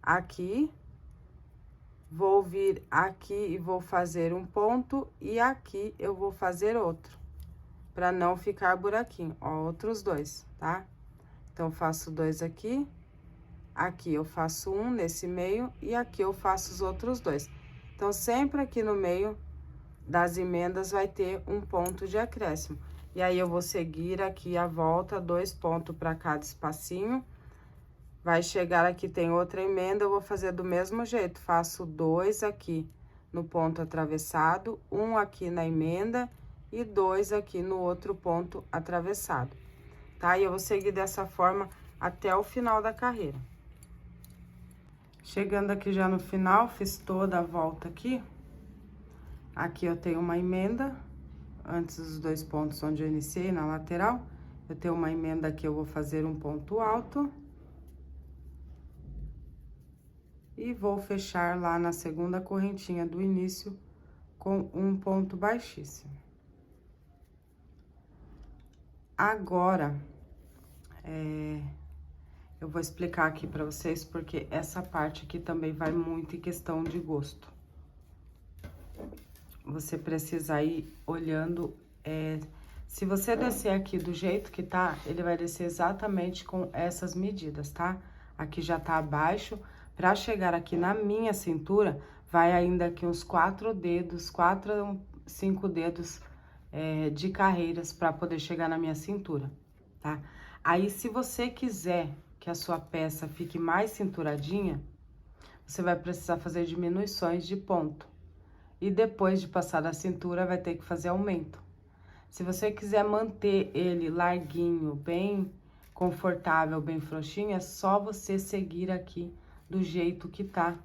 aqui. Vou vir aqui e vou fazer um ponto, e aqui eu vou fazer outro, para não ficar buraquinho, ó, outros 2, tá? Então, faço 2 aqui, aqui eu faço um nesse meio, e aqui eu faço os outros 2. Então, sempre aqui no meio das emendas vai ter um ponto de acréscimo. E aí, eu vou seguir aqui a volta, 2 pontos para cada espacinho. Vai chegar aqui, tem outra emenda, eu vou fazer do mesmo jeito. Faço 2 aqui no ponto atravessado, um aqui na emenda e 2 aqui no outro ponto atravessado, tá? E eu vou seguir dessa forma até o final da carreira. Chegando aqui já no final, fiz toda a volta aqui. Aqui eu tenho uma emenda, antes dos 2 pontos onde eu iniciei, na lateral. Eu tenho uma emenda aqui, eu vou fazer um ponto alto. E vou fechar lá na segunda correntinha do início com um ponto baixíssimo. Agora, eu vou explicar aqui pra vocês, porque essa parte aqui também vai muito em questão de gosto. Você precisa ir olhando, se você descer aqui do jeito que tá, ele vai descer exatamente com essas medidas, tá? aqui já tá abaixo. Pra chegar aqui na minha cintura, vai ainda aqui uns 4 dedos, 4, 5 dedos de carreiras pra poder chegar na minha cintura, tá? Aí, se você quiser que a sua peça fique mais cinturadinha, você vai precisar fazer diminuições de ponto. E depois de passar da cintura, vai ter que fazer aumento. Se você quiser manter ele larguinho, bem confortável, bem frouxinho, é só você seguir aqui do jeito que tá,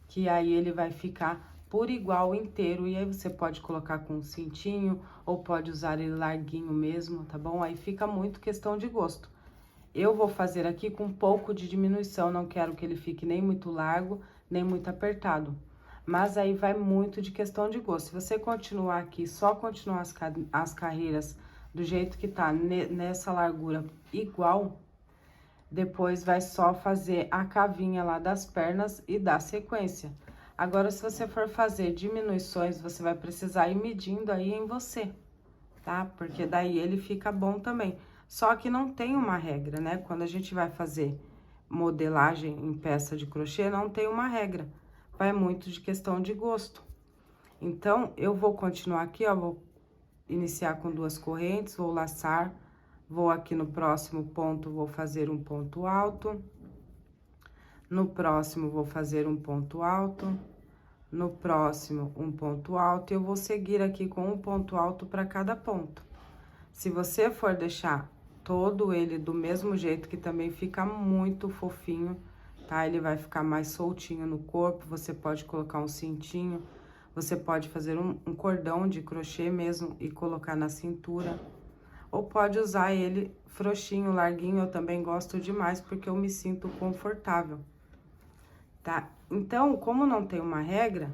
que aí ele vai ficar por igual inteiro, e aí você pode colocar com um cintinho, ou pode usar ele larguinho mesmo, tá bom? Aí fica muito questão de gosto. Eu vou fazer aqui com um pouco de diminuição, não quero que ele fique nem muito largo, nem muito apertado. Mas aí vai muito de questão de gosto. Se você continuar aqui, só continuar as carreiras do jeito que tá, nessa largura igual, depois vai só fazer a cavinha lá das pernas e dar sequência. Agora, se você for fazer diminuições, você vai precisar ir medindo aí em você, tá? Porque daí ele fica bom também. Só que não tem uma regra, né? Quando a gente vai fazer modelagem em peça de crochê, não tem uma regra. Vai muito de questão de gosto. Então, eu vou continuar aqui, ó, vou iniciar com 2 correntes, vou laçar, vou aqui no próximo ponto, vou fazer um ponto alto. No próximo, vou fazer um ponto alto. No próximo, um ponto alto. E eu vou seguir aqui com um ponto alto para cada ponto. Se você for deixar todo ele do mesmo jeito, que também fica muito fofinho, tá? Ele vai ficar mais soltinho no corpo, você pode colocar um cintinho, você pode fazer um cordão de crochê mesmo e colocar na cintura. Ou pode usar ele frouxinho, larguinho, eu também gosto demais, porque eu me sinto confortável, tá? Então, como não tem uma regra,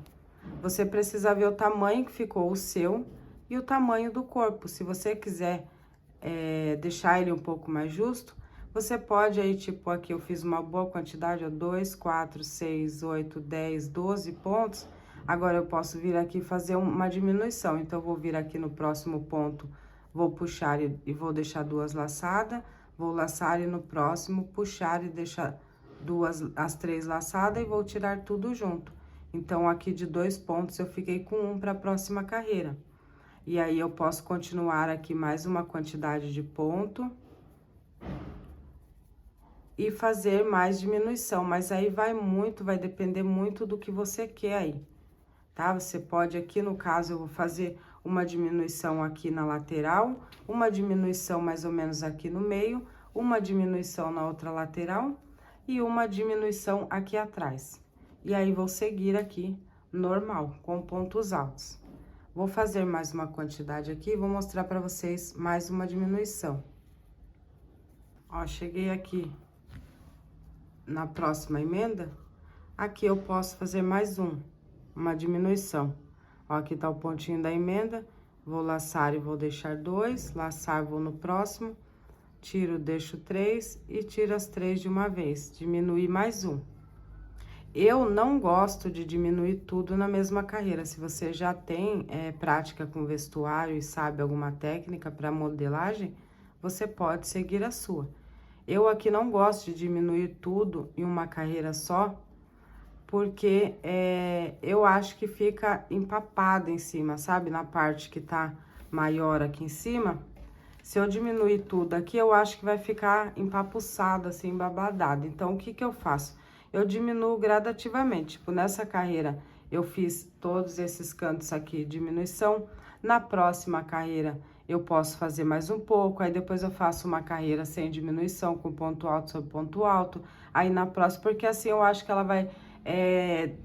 você precisa ver o tamanho que ficou o seu e o tamanho do corpo. Se você quiser deixar ele um pouco mais justo, você pode aí, tipo, aqui eu fiz uma boa quantidade, ó, 2, 4, 6, 8, 10, 12 pontos. Agora, eu posso vir aqui e fazer uma diminuição. Então, eu vou vir aqui no próximo ponto, vou puxar e vou deixar 2 laçadas, vou laçar e no próximo puxar e deixar as 3 laçadas e vou tirar tudo junto. Então, aqui de 2 pontos, eu fiquei com 1 para a próxima carreira. E aí, eu posso continuar aqui mais uma quantidade de ponto e fazer mais diminuição, mas aí vai depender muito do que você quer aí, tá? Você pode aqui, no caso, eu vou fazer uma diminuição aqui na lateral, uma diminuição mais ou menos aqui no meio, uma diminuição na outra lateral e uma diminuição aqui atrás. E aí, vou seguir aqui normal, com pontos altos. Vou fazer mais uma quantidade aqui e vou mostrar pra vocês mais uma diminuição. Ó, cheguei aqui na próxima emenda, aqui eu posso fazer mais uma diminuição. Ó, aqui tá o pontinho da emenda, vou laçar e vou deixar 2, laçar, vou no próximo, tiro, deixo 3 e tiro as 3 de uma vez, diminuir mais 1. Eu não gosto de diminuir tudo na mesma carreira. Se você já tem prática com vestuário e sabe alguma técnica para modelagem, você pode seguir a sua. Eu aqui não gosto de diminuir tudo em uma carreira só, porque eu acho que fica empapado em cima, sabe? Na parte que tá maior aqui em cima. Se eu diminuir tudo aqui, eu acho que vai ficar empapuçado, assim, embabadado. Então, o que que eu faço? Eu diminuo gradativamente. Tipo, nessa carreira, eu fiz todos esses cantos aqui, diminuição. Na próxima carreira, eu posso fazer mais um pouco, aí depois eu faço uma carreira sem diminuição, com ponto alto sobre ponto alto. Aí na próxima, porque assim eu acho que ela vai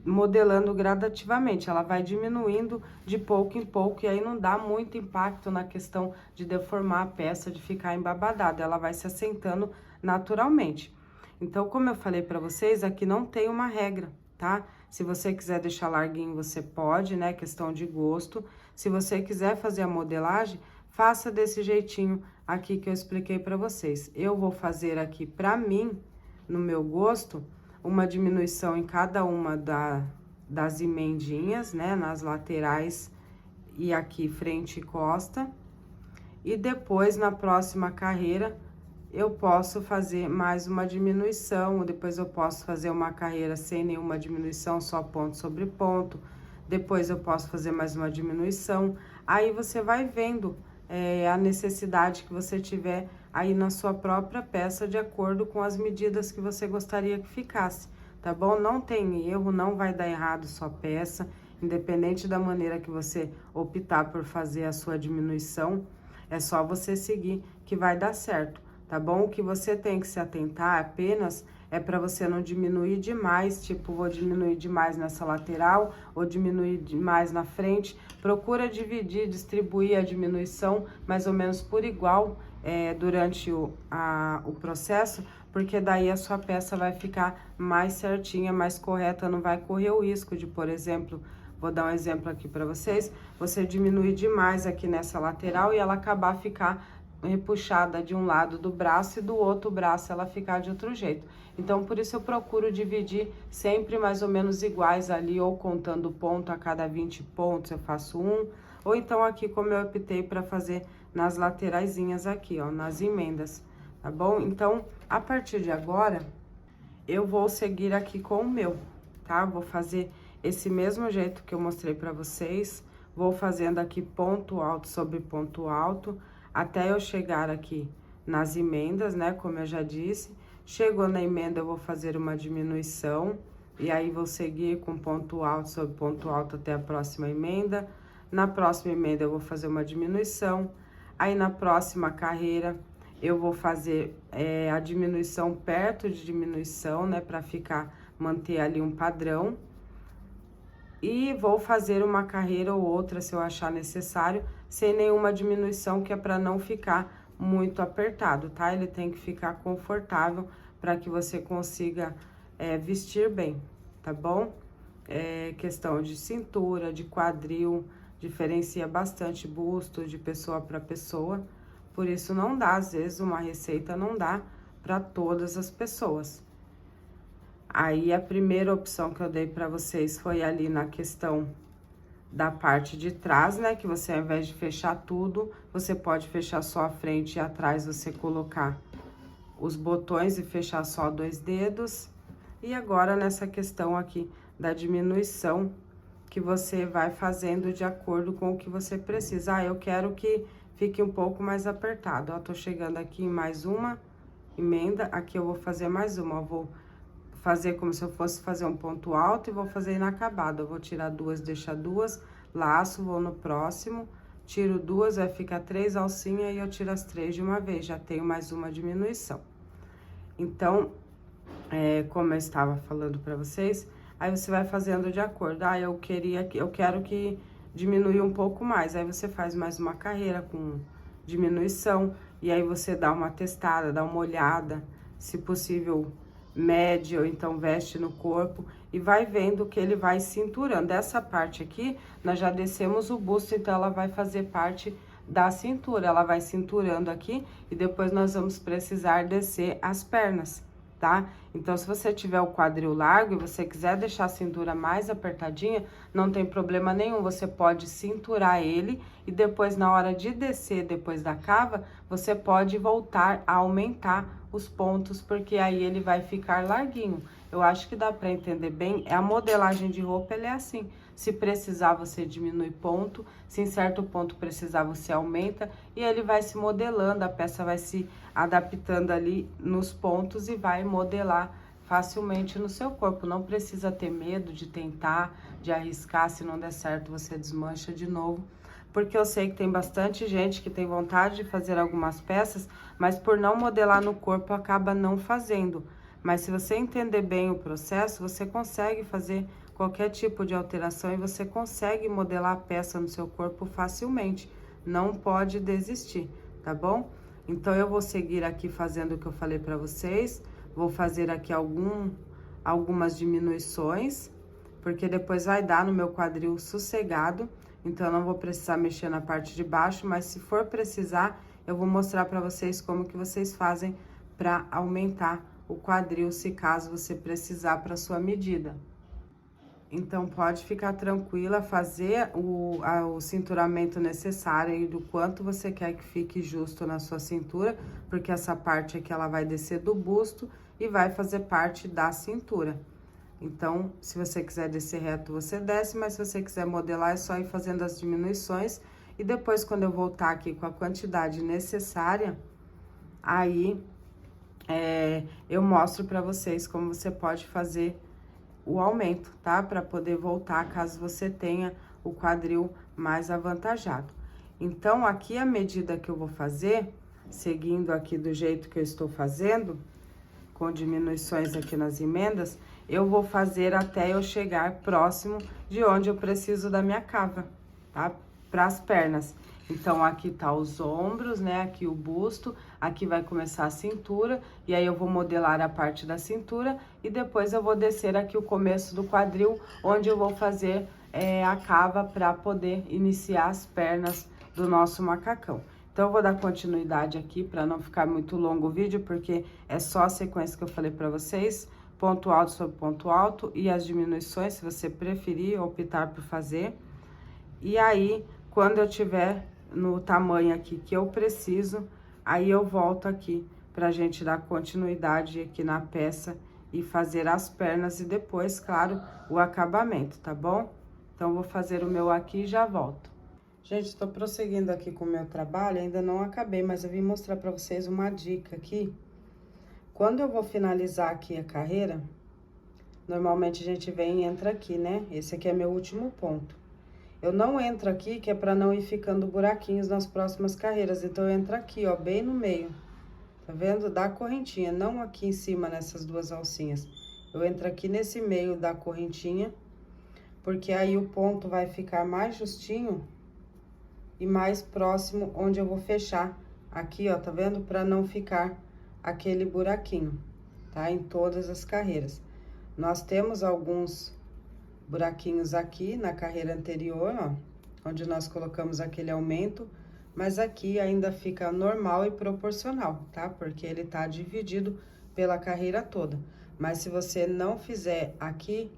modelando gradativamente, ela vai diminuindo de pouco em pouco, e aí não dá muito impacto na questão de deformar a peça, de ficar embabadada, ela vai se assentando naturalmente. Então, como eu falei pra vocês, aqui não tem uma regra, tá? Se você quiser deixar larguinho, você pode, né? Questão de gosto. Se você quiser fazer a modelagem, faça desse jeitinho aqui que eu expliquei pra vocês. Eu vou fazer aqui pra mim, no meu gosto, uma diminuição em cada uma das emendinhas, né? Nas laterais e aqui frente e costa. E depois, na próxima carreira, eu posso fazer mais uma diminuição, depois eu posso fazer uma carreira sem nenhuma diminuição, só ponto sobre ponto, depois eu posso fazer mais uma diminuição. Aí você vai vendo a necessidade que você tiver aí na sua própria peça, de acordo com as medidas que você gostaria que ficasse, tá bom? Não tem erro, não vai dar errado sua peça, independente da maneira que você optar por fazer a sua diminuição, é só você seguir que vai dar certo, tá bom? O que você tem que se atentar apenas é para você não diminuir demais, tipo, vou diminuir demais nessa lateral, ou diminuir demais na frente. Procura dividir, distribuir a diminuição mais ou menos por igual durante o processo, porque daí a sua peça vai ficar mais certinha, mais correta, não vai correr o risco de, por exemplo, vou dar um exemplo aqui para vocês, você diminuir demais aqui nessa lateral e ela acabar ficar repuxada de um lado do braço e do outro braço ela ficar de outro jeito. Então, por isso eu procuro dividir sempre mais ou menos iguais ali, ou contando ponto a cada 20 pontos eu faço um, ou então aqui como eu optei para fazer nas lateraisinhas aqui, ó, nas emendas, tá bom? Então, a partir de agora, eu vou seguir aqui com o meu, tá? Vou fazer esse mesmo jeito que eu mostrei para vocês, vou fazendo aqui ponto alto sobre ponto alto, até eu chegar aqui nas emendas, né, como eu já disse. Chegou na emenda, eu vou fazer uma diminuição, e aí vou seguir com ponto alto sobre ponto alto até a próxima emenda. Na próxima emenda, eu vou fazer uma diminuição. Aí, na próxima carreira, eu vou fazer a diminuição perto de diminuição, né, para manter ali um padrão. E vou fazer uma carreira ou outra, se eu achar necessário, sem nenhuma diminuição, que é para não ficar muito apertado, tá? Ele tem que ficar confortável para que você consiga vestir bem, tá bom? Questão de cintura, de quadril, diferencia bastante busto de pessoa para pessoa, por isso não dá, às vezes uma receita não dá para todas as pessoas. Aí, a primeira opção que eu dei para vocês foi ali na questão da parte de trás, né? Que você, ao invés de fechar tudo, você pode fechar só a frente e atrás, você colocar os botões e fechar só 2 dedos. E agora, nessa questão aqui da diminuição, que você vai fazendo de acordo com o que você precisa. Ah, eu quero que fique um pouco mais apertado. Ó, tô chegando aqui em mais uma emenda, aqui eu vou fazer mais uma, eu vou fazer como se eu fosse fazer um ponto alto e vou fazer inacabado. Eu vou tirar 2, deixar 2, laço, vou no próximo, tiro 2, vai ficar 3 alcinhas e eu tiro as 3 de uma vez, já tenho mais uma diminuição. Então, como eu estava falando para vocês, aí você vai fazendo de acordo. Ah, eu quero que diminua um pouco mais. Aí você faz mais uma carreira com diminuição e aí você dá uma testada, dá uma olhada, se possível mede ou então veste no corpo e vai vendo que ele vai cinturando. Essa parte aqui, nós já descemos o busto, então ela vai fazer parte da cintura, ela vai cinturando aqui e depois nós vamos precisar descer as pernas, tá? Então, se você tiver o quadril largo e você quiser deixar a cintura mais apertadinha, não tem problema nenhum, você pode cinturar ele e depois, na hora de descer, depois da cava, você pode voltar a aumentar os pontos, porque aí ele vai ficar larguinho. Eu acho que dá para entender bem. A modelagem de roupa, ela é assim. Se precisar, você diminui ponto. Se em certo ponto precisar, você aumenta. E ele vai se modelando, a peça vai se adaptando ali nos pontos e vai modelar facilmente no seu corpo. Não precisa ter medo de tentar, de arriscar. Se não der certo, você desmancha de novo. Porque eu sei que tem bastante gente que tem vontade de fazer algumas peças, mas por não modelar no corpo, acaba não fazendo. Mas se você entender bem o processo, você consegue fazer qualquer tipo de alteração e você consegue modelar a peça no seu corpo facilmente. Não pode desistir, tá bom? Então, eu vou seguir aqui fazendo o que eu falei para vocês. Vou fazer aqui algumas diminuições, porque depois vai dar no meu quadril sossegado. Então, eu não vou precisar mexer na parte de baixo, mas se for precisar, eu vou mostrar para vocês como que vocês fazem para aumentar o quadril, se caso você precisar para sua medida. Então, pode ficar tranquila, fazer o cinturamento necessário e do quanto você quer que fique justo na sua cintura, porque essa parte aqui, ela vai descer do busto e vai fazer parte da cintura. Então, se você quiser descer reto, você desce, mas se você quiser modelar, é só ir fazendo as diminuições. E depois, quando eu voltar aqui com a quantidade necessária, aí eu mostro pra vocês como você pode fazer o aumento, tá? Para poder voltar, caso você tenha o quadril mais avantajado. Então, aqui a medida que eu vou fazer, seguindo aqui do jeito que eu estou fazendo, com diminuições aqui nas emendas, eu vou fazer até eu chegar próximo de onde eu preciso da minha cava, tá? Para as pernas. Então, aqui tá os ombros, né? Aqui o busto, aqui vai começar a cintura, e aí eu vou modelar a parte da cintura, e depois eu vou descer aqui o começo do quadril, onde eu vou fazer a cava para poder iniciar as pernas do nosso macacão. Então, eu vou dar continuidade aqui para não ficar muito longo o vídeo, porque é só a sequência que eu falei para vocês, ponto alto sobre ponto alto, e as diminuições, se você preferir, optar por fazer. E aí, quando eu tiver no tamanho aqui que eu preciso, aí eu volto aqui pra gente dar continuidade aqui na peça e fazer as pernas e depois, claro, o acabamento, tá bom? Então, vou fazer o meu aqui e já volto. Gente, tô prosseguindo aqui com o meu trabalho, ainda não acabei, mas eu vim mostrar pra vocês uma dica aqui. Quando eu vou finalizar aqui a carreira, normalmente a gente vem e entra aqui, né? Esse aqui é meu último ponto. Eu não entro aqui, que é pra não ir ficando buraquinhos nas próximas carreiras. Então, eu entro aqui, ó, bem no meio. Tá vendo? Da correntinha, não aqui em cima, nessas duas alcinhas. Eu entro aqui nesse meio da correntinha, porque aí o ponto vai ficar mais justinho e mais próximo onde eu vou fechar. Aqui, ó, tá vendo? Pra não ficar aquele buraquinho, tá? Em todas as carreiras. Nós temos alguns buraquinhos aqui na carreira anterior, ó, onde nós colocamos aquele aumento, mas aqui ainda fica normal e proporcional, tá? Porque ele tá dividido pela carreira toda. Mas se você não fizer aqui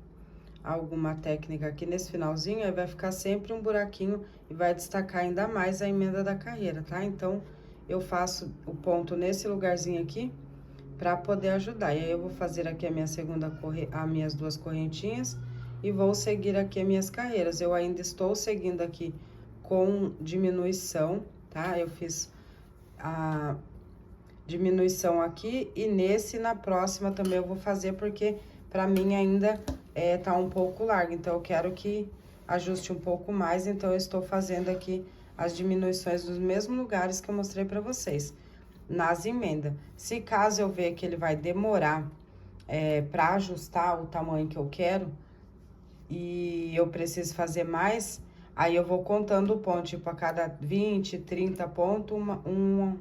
alguma técnica aqui nesse finalzinho, aí vai ficar sempre um buraquinho e vai destacar ainda mais a emenda da carreira, tá? Então, eu faço o ponto nesse lugarzinho aqui pra poder ajudar. E aí, eu vou fazer aqui a minha as minhas duas correntinhas e vou seguir aqui as minhas carreiras. Eu ainda estou seguindo aqui com diminuição, tá? Eu fiz a diminuição aqui e na próxima também eu vou fazer, porque pra mim ainda tá um pouco largo. Então, eu quero que ajuste um pouco mais, então eu estou fazendo aqui as diminuições nos mesmos lugares que eu mostrei pra vocês, nas emendas. Se caso eu ver que ele vai demorar pra ajustar o tamanho que eu quero, e eu preciso fazer mais, aí eu vou contando o ponto, tipo, a cada 20, 30 pontos,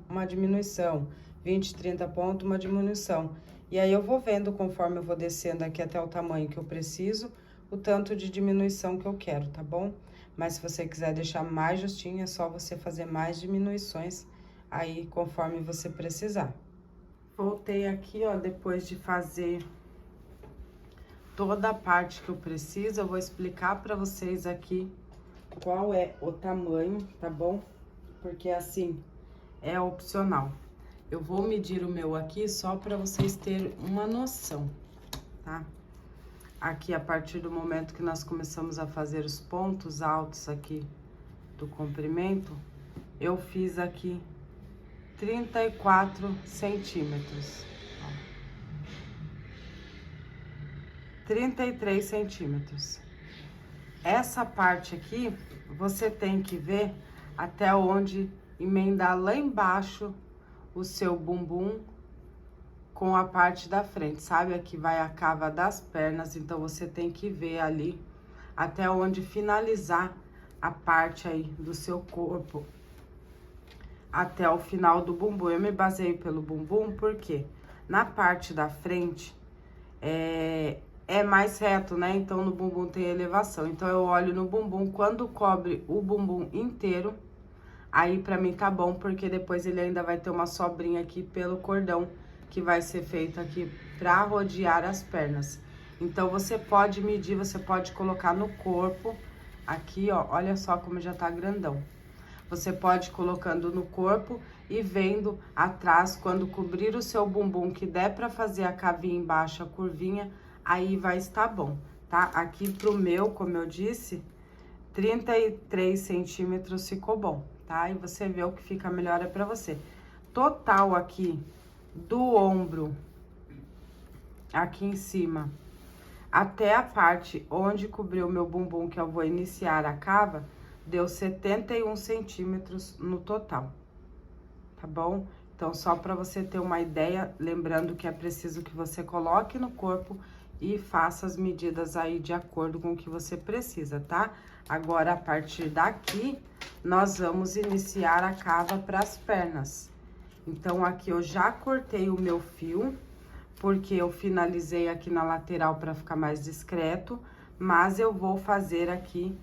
uma diminuição, 20, 30 pontos, uma diminuição. E aí, eu vou vendo, conforme eu vou descendo aqui até o tamanho que eu preciso, o tanto de diminuição que eu quero, tá bom? Mas se você quiser deixar mais justinho, é só você fazer mais diminuições aí, conforme você precisar. Voltei aqui, ó, depois de fazer toda a parte que eu preciso, eu vou explicar pra vocês aqui qual é o tamanho, tá bom? Porque assim, é opcional. Eu vou medir o meu aqui só pra vocês terem uma noção, tá? Aqui, a partir do momento que nós começamos a fazer os pontos altos aqui do comprimento, eu fiz aqui 34 centímetros. 33 centímetros. Essa parte aqui, você tem que ver até onde emendar lá embaixo o seu bumbum com a parte da frente, sabe? Aqui vai a cava das pernas, então você tem que ver ali até onde finalizar a parte aí do seu corpo, até o final do bumbum. Eu me baseio pelo bumbum porque na parte da frente é mais reto, né? Então, no bumbum tem elevação. Então, eu olho no bumbum, quando cobre o bumbum inteiro, aí pra mim tá bom, porque depois ele ainda vai ter uma sobrinha aqui pelo cordão, que vai ser feito aqui pra rodear as pernas. Então, você pode medir, você pode colocar no corpo, aqui, ó, olha só como já tá grandão. Você pode ir colocando no corpo e vendo atrás, quando cobrir o seu bumbum, que der pra fazer a cavinha embaixo, a curvinha, aí vai estar bom, tá? Aqui pro meu, como eu disse, 33 centímetros ficou bom, tá? E você vê o que fica melhor é pra você. Total aqui do ombro, aqui em cima, até a parte onde cobriu o meu bumbum, que eu vou iniciar a cava, deu 71 centímetros no total, tá bom? Então, só pra você ter uma ideia, lembrando que é preciso que você coloque no corpo e faça as medidas aí de acordo com o que você precisa, tá? Agora, a partir daqui, nós vamos iniciar a cava pras pernas. Então, aqui eu já cortei o meu fio, porque eu finalizei aqui na lateral para ficar mais discreto, mas eu vou fazer aqui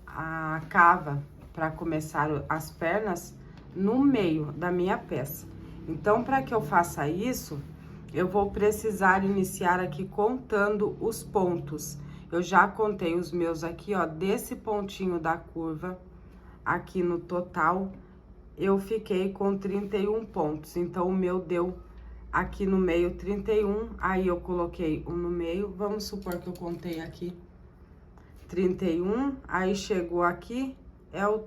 a cava para começar as pernas no meio da minha peça. Então, para que eu faça isso, eu vou precisar iniciar aqui contando os pontos. Eu já contei os meus aqui, ó, desse pontinho da curva, aqui no total, eu fiquei com 31 pontos. Então, o meu deu aqui no meio 31, aí eu coloquei um no meio, vamos supor que eu contei aqui 31, aí chegou aqui, é o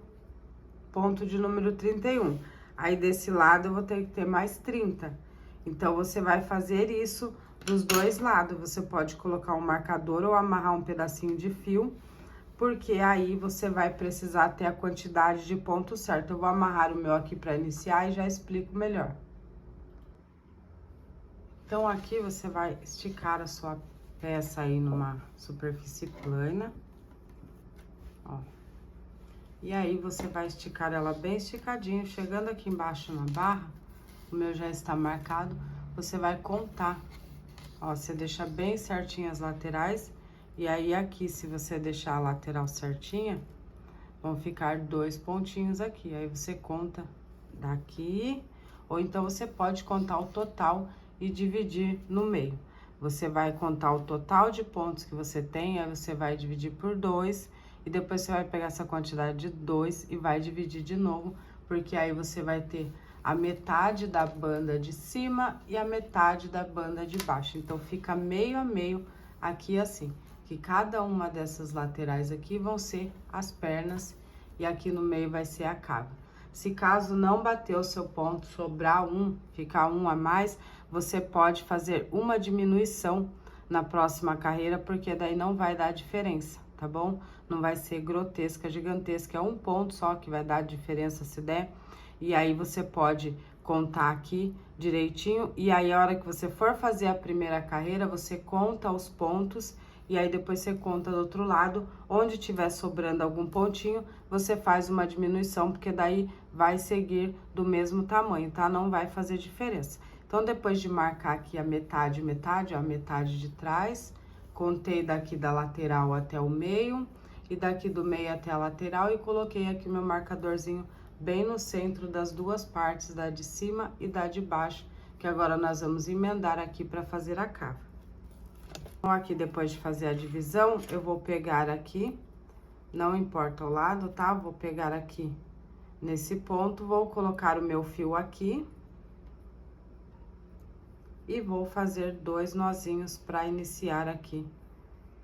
ponto de número 31. Aí desse lado eu vou ter que ter mais 30. Então, você vai fazer isso dos dois lados. Você pode colocar um marcador ou amarrar um pedacinho de fio, porque aí você vai precisar ter a quantidade de pontos certo. Eu vou amarrar o meu aqui para iniciar e já explico melhor. Então, aqui você vai esticar a sua peça aí numa superfície plana, ó. E aí, você vai esticar ela bem esticadinho, chegando aqui embaixo na barra, o meu já está marcado, você vai contar. Ó, você deixa bem certinho as laterais, e aí aqui, se você deixar a lateral certinha, vão ficar 2 pontinhos aqui. Aí, você conta daqui, ou então você pode contar o total e dividir no meio. Você vai contar o total de pontos que você tem, aí você vai dividir por 2, e depois você vai pegar essa quantidade de 2 e vai dividir de novo, porque aí você vai ter a metade da banda de cima e a metade da banda de baixo. Então, fica meio a meio aqui assim, que cada uma dessas laterais aqui vão ser as pernas, e aqui no meio vai ser a cava. Se caso não bater o seu ponto, sobrar um, ficar um a mais, você pode fazer uma diminuição na próxima carreira, porque daí não vai dar diferença, tá bom? Não vai ser grotesca, gigantesca, é um ponto só que vai dar diferença se der. E aí, você pode contar aqui direitinho, e aí, a hora que você for fazer a primeira carreira, você conta os pontos, e aí depois você conta do outro lado, onde tiver sobrando algum pontinho, você faz uma diminuição, porque daí vai seguir do mesmo tamanho, tá? Não vai fazer diferença. Então, depois de marcar aqui a metade, ó, a metade de trás, contei daqui da lateral até o meio, e daqui do meio até a lateral, e coloquei aqui o meu marcadorzinho bem no centro das duas partes, da de cima e da de baixo, que agora nós vamos emendar aqui para fazer a cava. Então, aqui depois de fazer a divisão, eu vou pegar aqui, não importa o lado, tá? Vou pegar aqui nesse ponto, vou colocar o meu fio aqui e vou fazer 2 nozinhos para iniciar aqui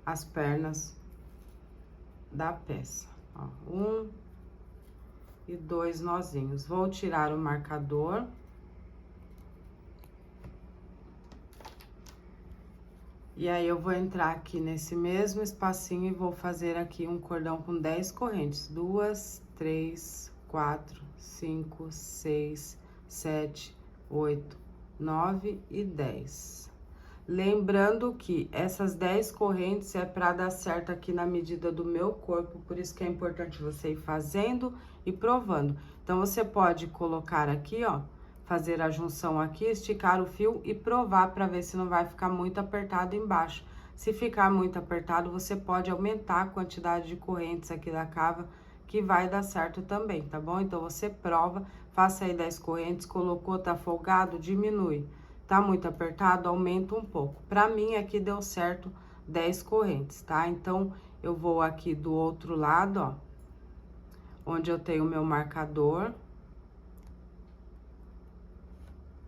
as pernas da peça, ó, 1 e 2 nozinhos. Vou tirar o marcador. E aí, eu vou entrar aqui nesse mesmo espacinho e vou fazer aqui um cordão com 10 correntes. 2, 3, 4, 5, 6, 7, 8, 9 e 10. Lembrando que essas 10 correntes é para dar certo aqui na medida do meu corpo, por isso que é importante você ir fazendo e provando. Então, você pode colocar aqui, ó, fazer a junção aqui, esticar o fio e provar para ver se não vai ficar muito apertado embaixo. Se ficar muito apertado, você pode aumentar a quantidade de correntes aqui da cava, que vai dar certo também, tá bom? Então, você prova, faça aí 10 correntes, colocou, tá folgado, diminui. Tá muito apertado, aumenta um pouco. Pra mim, aqui deu certo 10 correntes, tá? Então, eu vou aqui do outro lado, ó, onde eu tenho o meu marcador.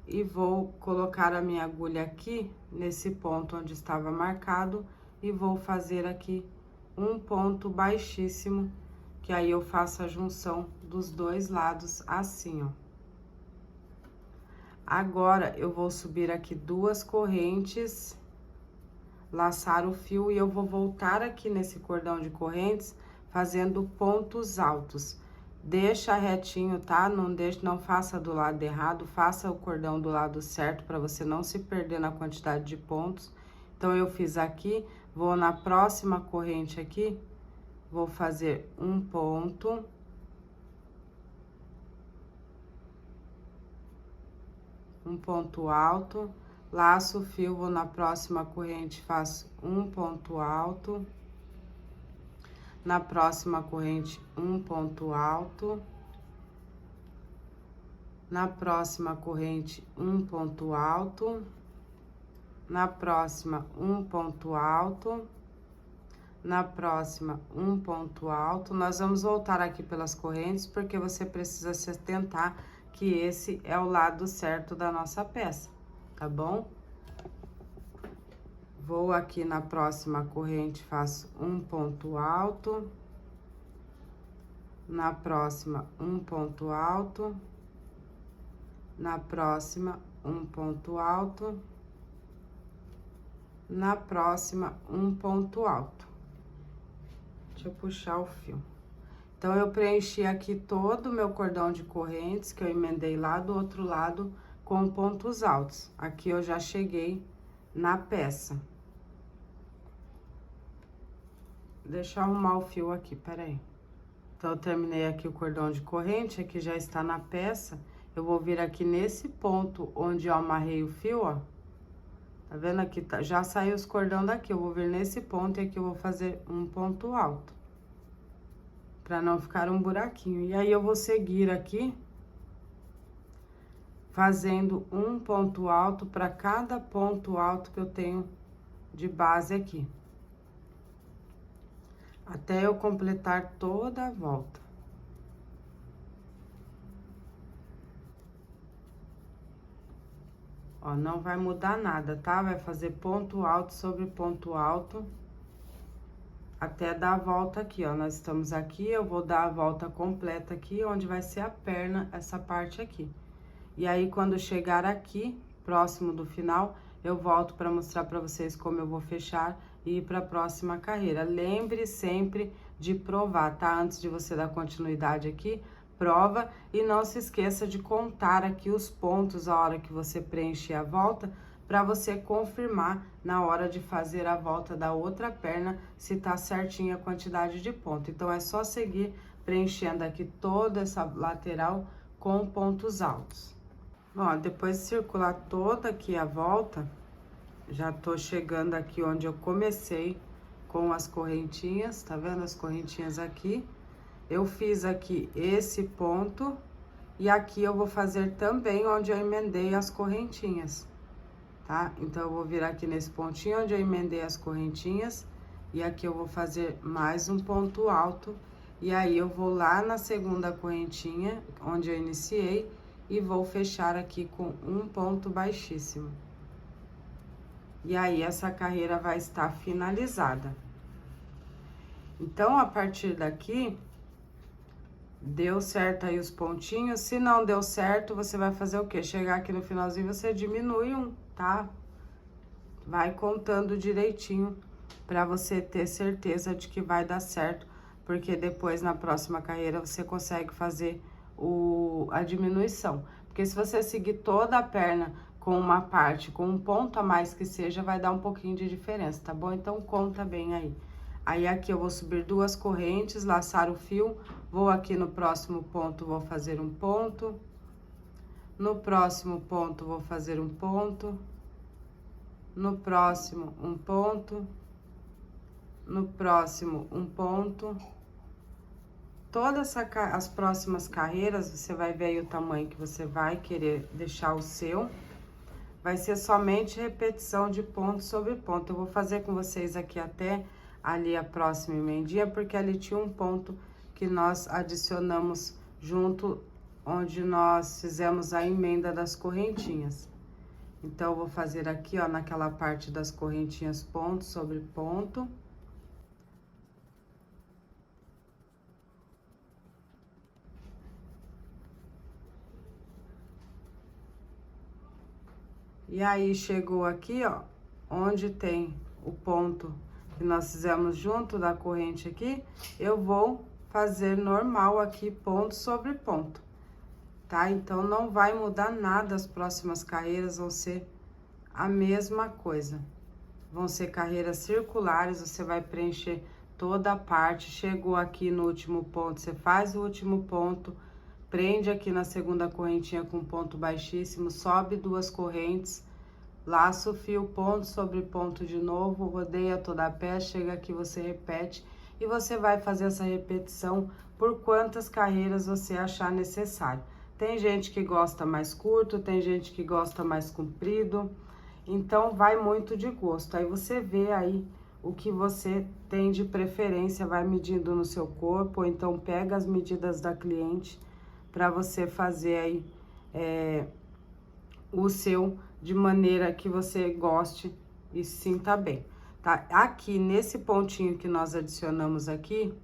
E vou colocar a minha agulha aqui, nesse ponto onde estava marcado, e vou fazer aqui um ponto baixíssimo, que aí eu faço a junção dos dois lados, assim, ó. Agora, eu vou subir aqui 2 correntes, laçar o fio, e eu vou voltar aqui nesse cordão de correntes, fazendo pontos altos. Deixa retinho, tá? Não faça do lado errado, faça o cordão do lado certo, para você não se perder na quantidade de pontos. Então, eu fiz aqui, vou na próxima corrente aqui, vou fazer um ponto. Um ponto alto, laço o fio, vou na próxima corrente, faço um ponto alto. Na próxima corrente, um ponto alto. Na próxima corrente, um ponto alto. Na próxima, um ponto alto. Na próxima, um ponto alto. Nós vamos voltar aqui pelas correntes, porque você precisa se atentar que esse é o lado certo da nossa peça, tá bom? Vou aqui na próxima corrente, faço um ponto alto. Na próxima, um ponto alto. Na próxima, um ponto alto. Na próxima, um ponto alto. Deixa eu puxar o fio. Então, eu preenchi aqui todo o meu cordão de correntes, que eu emendei lá do outro lado, com pontos altos. Aqui eu já cheguei na peça. Deixa eu arrumar o fio aqui, peraí. Então, eu terminei aqui o cordão de corrente, aqui já está na peça. Eu vou vir aqui nesse ponto onde eu amarrei o fio, ó. Tá vendo aqui? Já saiu os cordão daqui, eu vou vir nesse ponto e aqui eu vou fazer um ponto alto. Pra não ficar um buraquinho. E aí, eu vou seguir aqui, fazendo um ponto alto pra cada ponto alto que eu tenho de base aqui. Até eu completar toda a volta. Ó, não vai mudar nada, tá? Vai fazer ponto alto sobre ponto alto. Até dar a volta aqui, ó. Nós estamos aqui, eu vou dar a volta completa aqui, onde vai ser a perna, essa parte aqui. E aí, quando chegar aqui, próximo do final, eu volto para mostrar para vocês como eu vou fechar e ir para a próxima carreira. Lembre sempre de provar, tá? Antes de você dar continuidade aqui, prova e não se esqueça de contar aqui os pontos a hora que você preencher a volta, para você confirmar na hora de fazer a volta da outra perna se tá certinha a quantidade de ponto. Então, é só seguir preenchendo aqui toda essa lateral com pontos altos. Ó, depois de circular toda aqui a volta, já tô chegando aqui onde eu comecei com as correntinhas, tá vendo as correntinhas aqui? Eu fiz aqui esse ponto e aqui eu vou fazer também onde eu emendei as correntinhas, tá? Então, eu vou virar aqui nesse pontinho onde eu emendei as correntinhas e aqui eu vou fazer mais um ponto alto. E aí, eu vou lá na segunda correntinha, onde eu iniciei, e vou fechar aqui com um ponto baixíssimo. E aí, essa carreira vai estar finalizada. Então, a partir daqui, deu certo aí os pontinhos. Se não deu certo, você vai fazer o quê? Chegar aqui no finalzinho, você diminui um, tá? Vai contando direitinho pra você ter certeza de que vai dar certo. Porque depois, na próxima carreira, você consegue fazer a diminuição. Porque se você seguir toda a perna com uma parte, com um ponto a mais que seja, vai dar um pouquinho de diferença, tá bom? Então, conta bem aí. Aí, aqui eu vou subir 2 correntes, laçar o fio, vou aqui no próximo ponto, vou fazer um ponto. No próximo ponto, vou fazer um ponto. No próximo, um ponto. No próximo, um ponto. Todas as próximas carreiras, você vai ver aí o tamanho que você vai querer deixar o seu. vai ser somente repetição de ponto sobre ponto. Eu vou fazer com vocês aqui até ali a próxima emendinha, porque ali tinha um ponto que nós adicionamos junto, onde nós fizemos a emenda das correntinhas. Então, eu vou fazer aqui, ó, naquela parte das correntinhas, ponto sobre ponto. E aí, chegou aqui, ó, onde tem o ponto que nós fizemos junto da corrente aqui, eu vou fazer normal aqui, ponto sobre ponto, tá? Então, não vai mudar nada, as próximas carreiras vão ser a mesma coisa. Vão ser carreiras circulares, você vai preencher toda a parte. Chegou aqui no último ponto, você faz o último ponto, prende aqui na segunda correntinha com ponto baixíssimo, sobe 2 correntes, laça o fio, ponto sobre ponto de novo, rodeia toda a peça, chega aqui, você repete e você vai fazer essa repetição por quantas carreiras você achar necessário. Tem gente que gosta mais curto, tem gente que gosta mais comprido, então vai muito de gosto. Aí você vê aí o que você tem de preferência, vai medindo no seu corpo, ou então pega as medidas da cliente para você fazer aí o seu de maneira que você goste e sinta bem, tá? Aqui nesse pontinho que nós adicionamos aqui,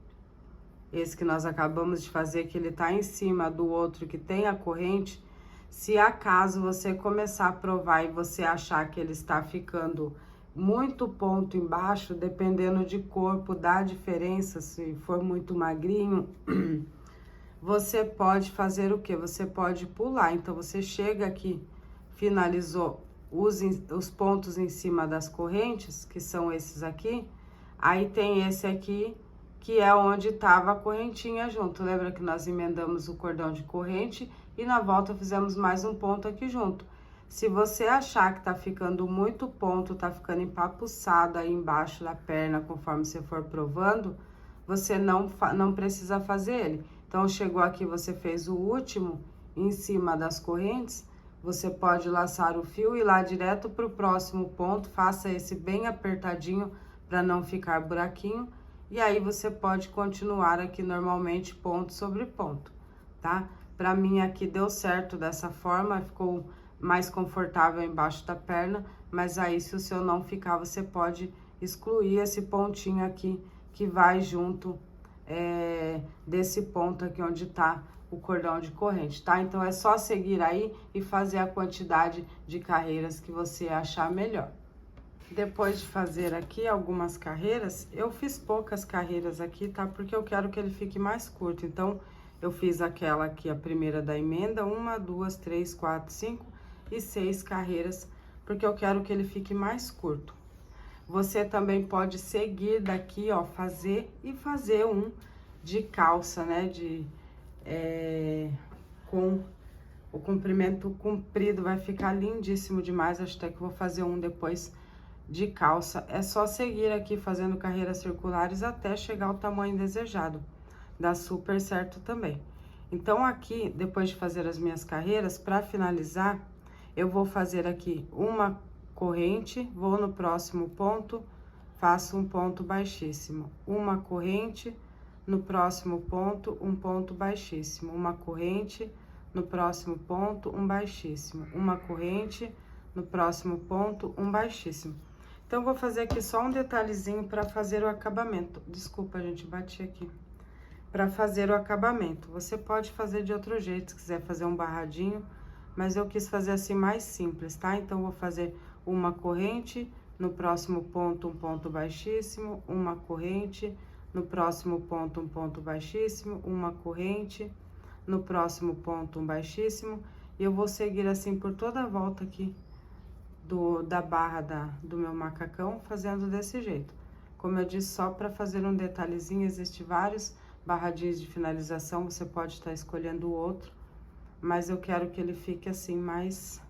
esse que nós acabamos de fazer, que ele tá em cima do outro que tem a corrente, se acaso você começar a provar e você achar que ele está ficando muito ponto embaixo, dependendo de corpo, dá diferença, se for muito magrinho, você pode fazer o quê? Você pode pular. Então, você chega aqui, finalizou os pontos em cima das correntes, que são esses aqui, aí tem esse aqui, que é onde tava a correntinha junto. Lembra que nós emendamos o cordão de corrente e na volta fizemos mais um ponto aqui junto. Se você achar que tá ficando muito ponto, tá ficando empapuçado aí embaixo da perna, conforme você for provando, você não precisa fazer ele. Então, chegou aqui, você fez o último em cima das correntes, você pode laçar o fio e ir lá direto pro próximo ponto, faça esse bem apertadinho para não ficar buraquinho. E aí, você pode continuar aqui normalmente, ponto sobre ponto, tá? Pra mim, aqui deu certo dessa forma, ficou mais confortável embaixo da perna, mas aí, se o seu não ficar, você pode excluir esse pontinho aqui, que vai junto desse ponto aqui onde tá o cordão de corrente, tá? Então, é só seguir aí e fazer a quantidade de carreiras que você achar melhor. Depois de fazer aqui algumas carreiras, eu fiz poucas carreiras aqui, tá? Porque eu quero que ele fique mais curto. Então, eu fiz aquela aqui, a primeira da emenda, 1, 2, 3, 4, 5 e 6 carreiras, porque eu quero que ele fique mais curto. Você também pode seguir daqui, ó, fazer um de calça, né? Com o comprimento comprido, vai ficar lindíssimo demais. Acho até que vou fazer um depois de calça. É só seguir aqui fazendo carreiras circulares até chegar ao tamanho desejado. Dá super certo também. Então, aqui, depois de fazer as minhas carreiras, para finalizar, eu vou fazer aqui uma corrente, vou no próximo ponto, faço um ponto baixíssimo. Uma corrente, no próximo ponto, um ponto baixíssimo. Uma corrente, no próximo ponto, um baixíssimo. Uma corrente, no próximo ponto, um baixíssimo. Então, vou fazer aqui só um detalhezinho para fazer o acabamento. Desculpa, gente, bati aqui. Para fazer o acabamento. Você pode fazer de outro jeito, se quiser fazer um barradinho, mas eu quis fazer assim mais simples, tá? Então, vou fazer uma corrente, no próximo ponto, um ponto baixíssimo, uma corrente, no próximo ponto, um ponto baixíssimo, uma corrente, no próximo ponto, um baixíssimo, e eu vou seguir assim por toda a volta aqui da barra do meu macacão, fazendo desse jeito. Como eu disse, só para fazer um detalhezinho, existe vários barradinhos de finalização, você pode estar escolhendo o outro, mas eu quero que ele fique assim mais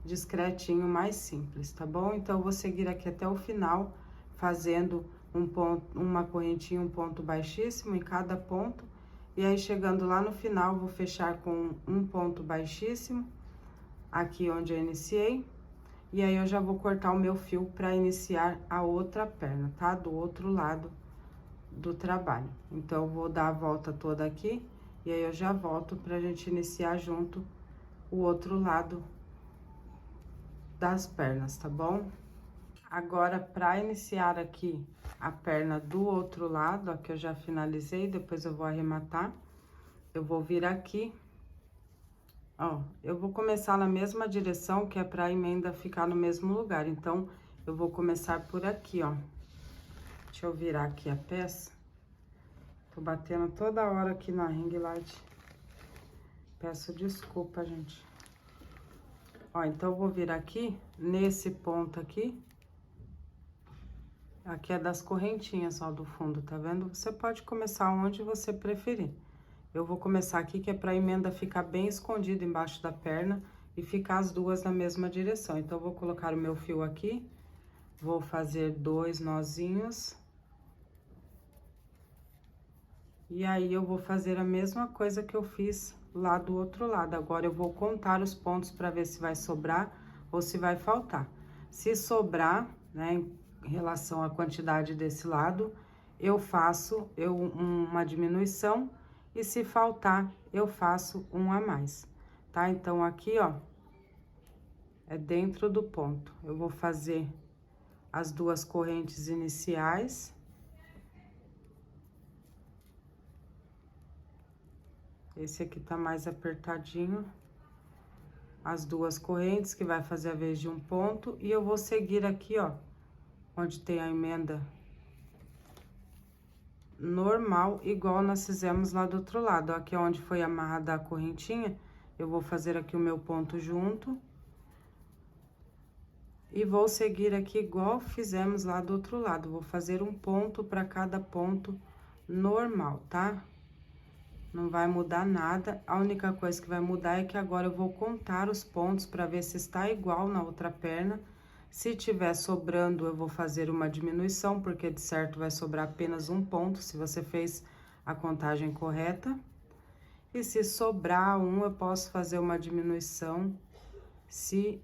discretinho, mais simples, tá bom? Então, eu vou seguir aqui até o final, fazendo um ponto, uma correntinha, um ponto baixíssimo em cada ponto, e aí, chegando lá no final, vou fechar com um ponto baixíssimo, aqui onde eu iniciei, E aí, eu já vou cortar o meu fio pra iniciar a outra perna, tá? Do outro lado do trabalho. Então, eu vou dar a volta toda aqui, e aí eu já volto pra gente iniciar junto o outro lado das pernas, tá bom? Agora, pra iniciar aqui a perna do outro lado, ó, que eu já finalizei, depois eu vou arrematar, eu vou vir aqui, ó, eu vou começar na mesma direção, que é pra emenda ficar no mesmo lugar, então, eu vou começar por aqui, ó. Deixa eu virar aqui a peça. Tô batendo toda hora aqui na ring light. Peço desculpa, gente. Ó, então, eu vou vir aqui, nesse ponto aqui. Aqui é das correntinhas, ó, do fundo, tá vendo? Você pode começar onde você preferir. Eu vou começar aqui, que é pra emenda ficar bem escondida embaixo da perna e ficar as duas na mesma direção. Então, eu vou colocar o meu fio aqui, vou fazer 2 nozinhos. E aí, eu vou fazer a mesma coisa que eu fiz lá do outro lado. Agora, eu vou contar os pontos pra ver se vai sobrar ou se vai faltar. Se sobrar, né, em relação à quantidade desse lado, eu faço uma diminuição, e se faltar, eu faço um a mais, tá? Então, aqui, ó, é dentro do ponto. Eu vou fazer as 2 correntes iniciais. Esse aqui tá mais apertadinho. As 2 correntes, que vai fazer a vez de um ponto, e eu vou seguir aqui, ó, onde tem a emenda normal, igual nós fizemos lá do outro lado. Ó, aqui é onde foi amarrada a correntinha, eu vou fazer aqui o meu ponto junto. E vou seguir aqui igual fizemos lá do outro lado. Vou fazer um ponto para cada ponto normal, tá? Não vai mudar nada. A única coisa que vai mudar é que agora eu vou contar os pontos para ver se está igual na outra perna. Se tiver sobrando, eu vou fazer uma diminuição, porque de certo vai sobrar apenas um ponto, se você fez a contagem correta. E se sobrar um, eu posso fazer uma diminuição. Se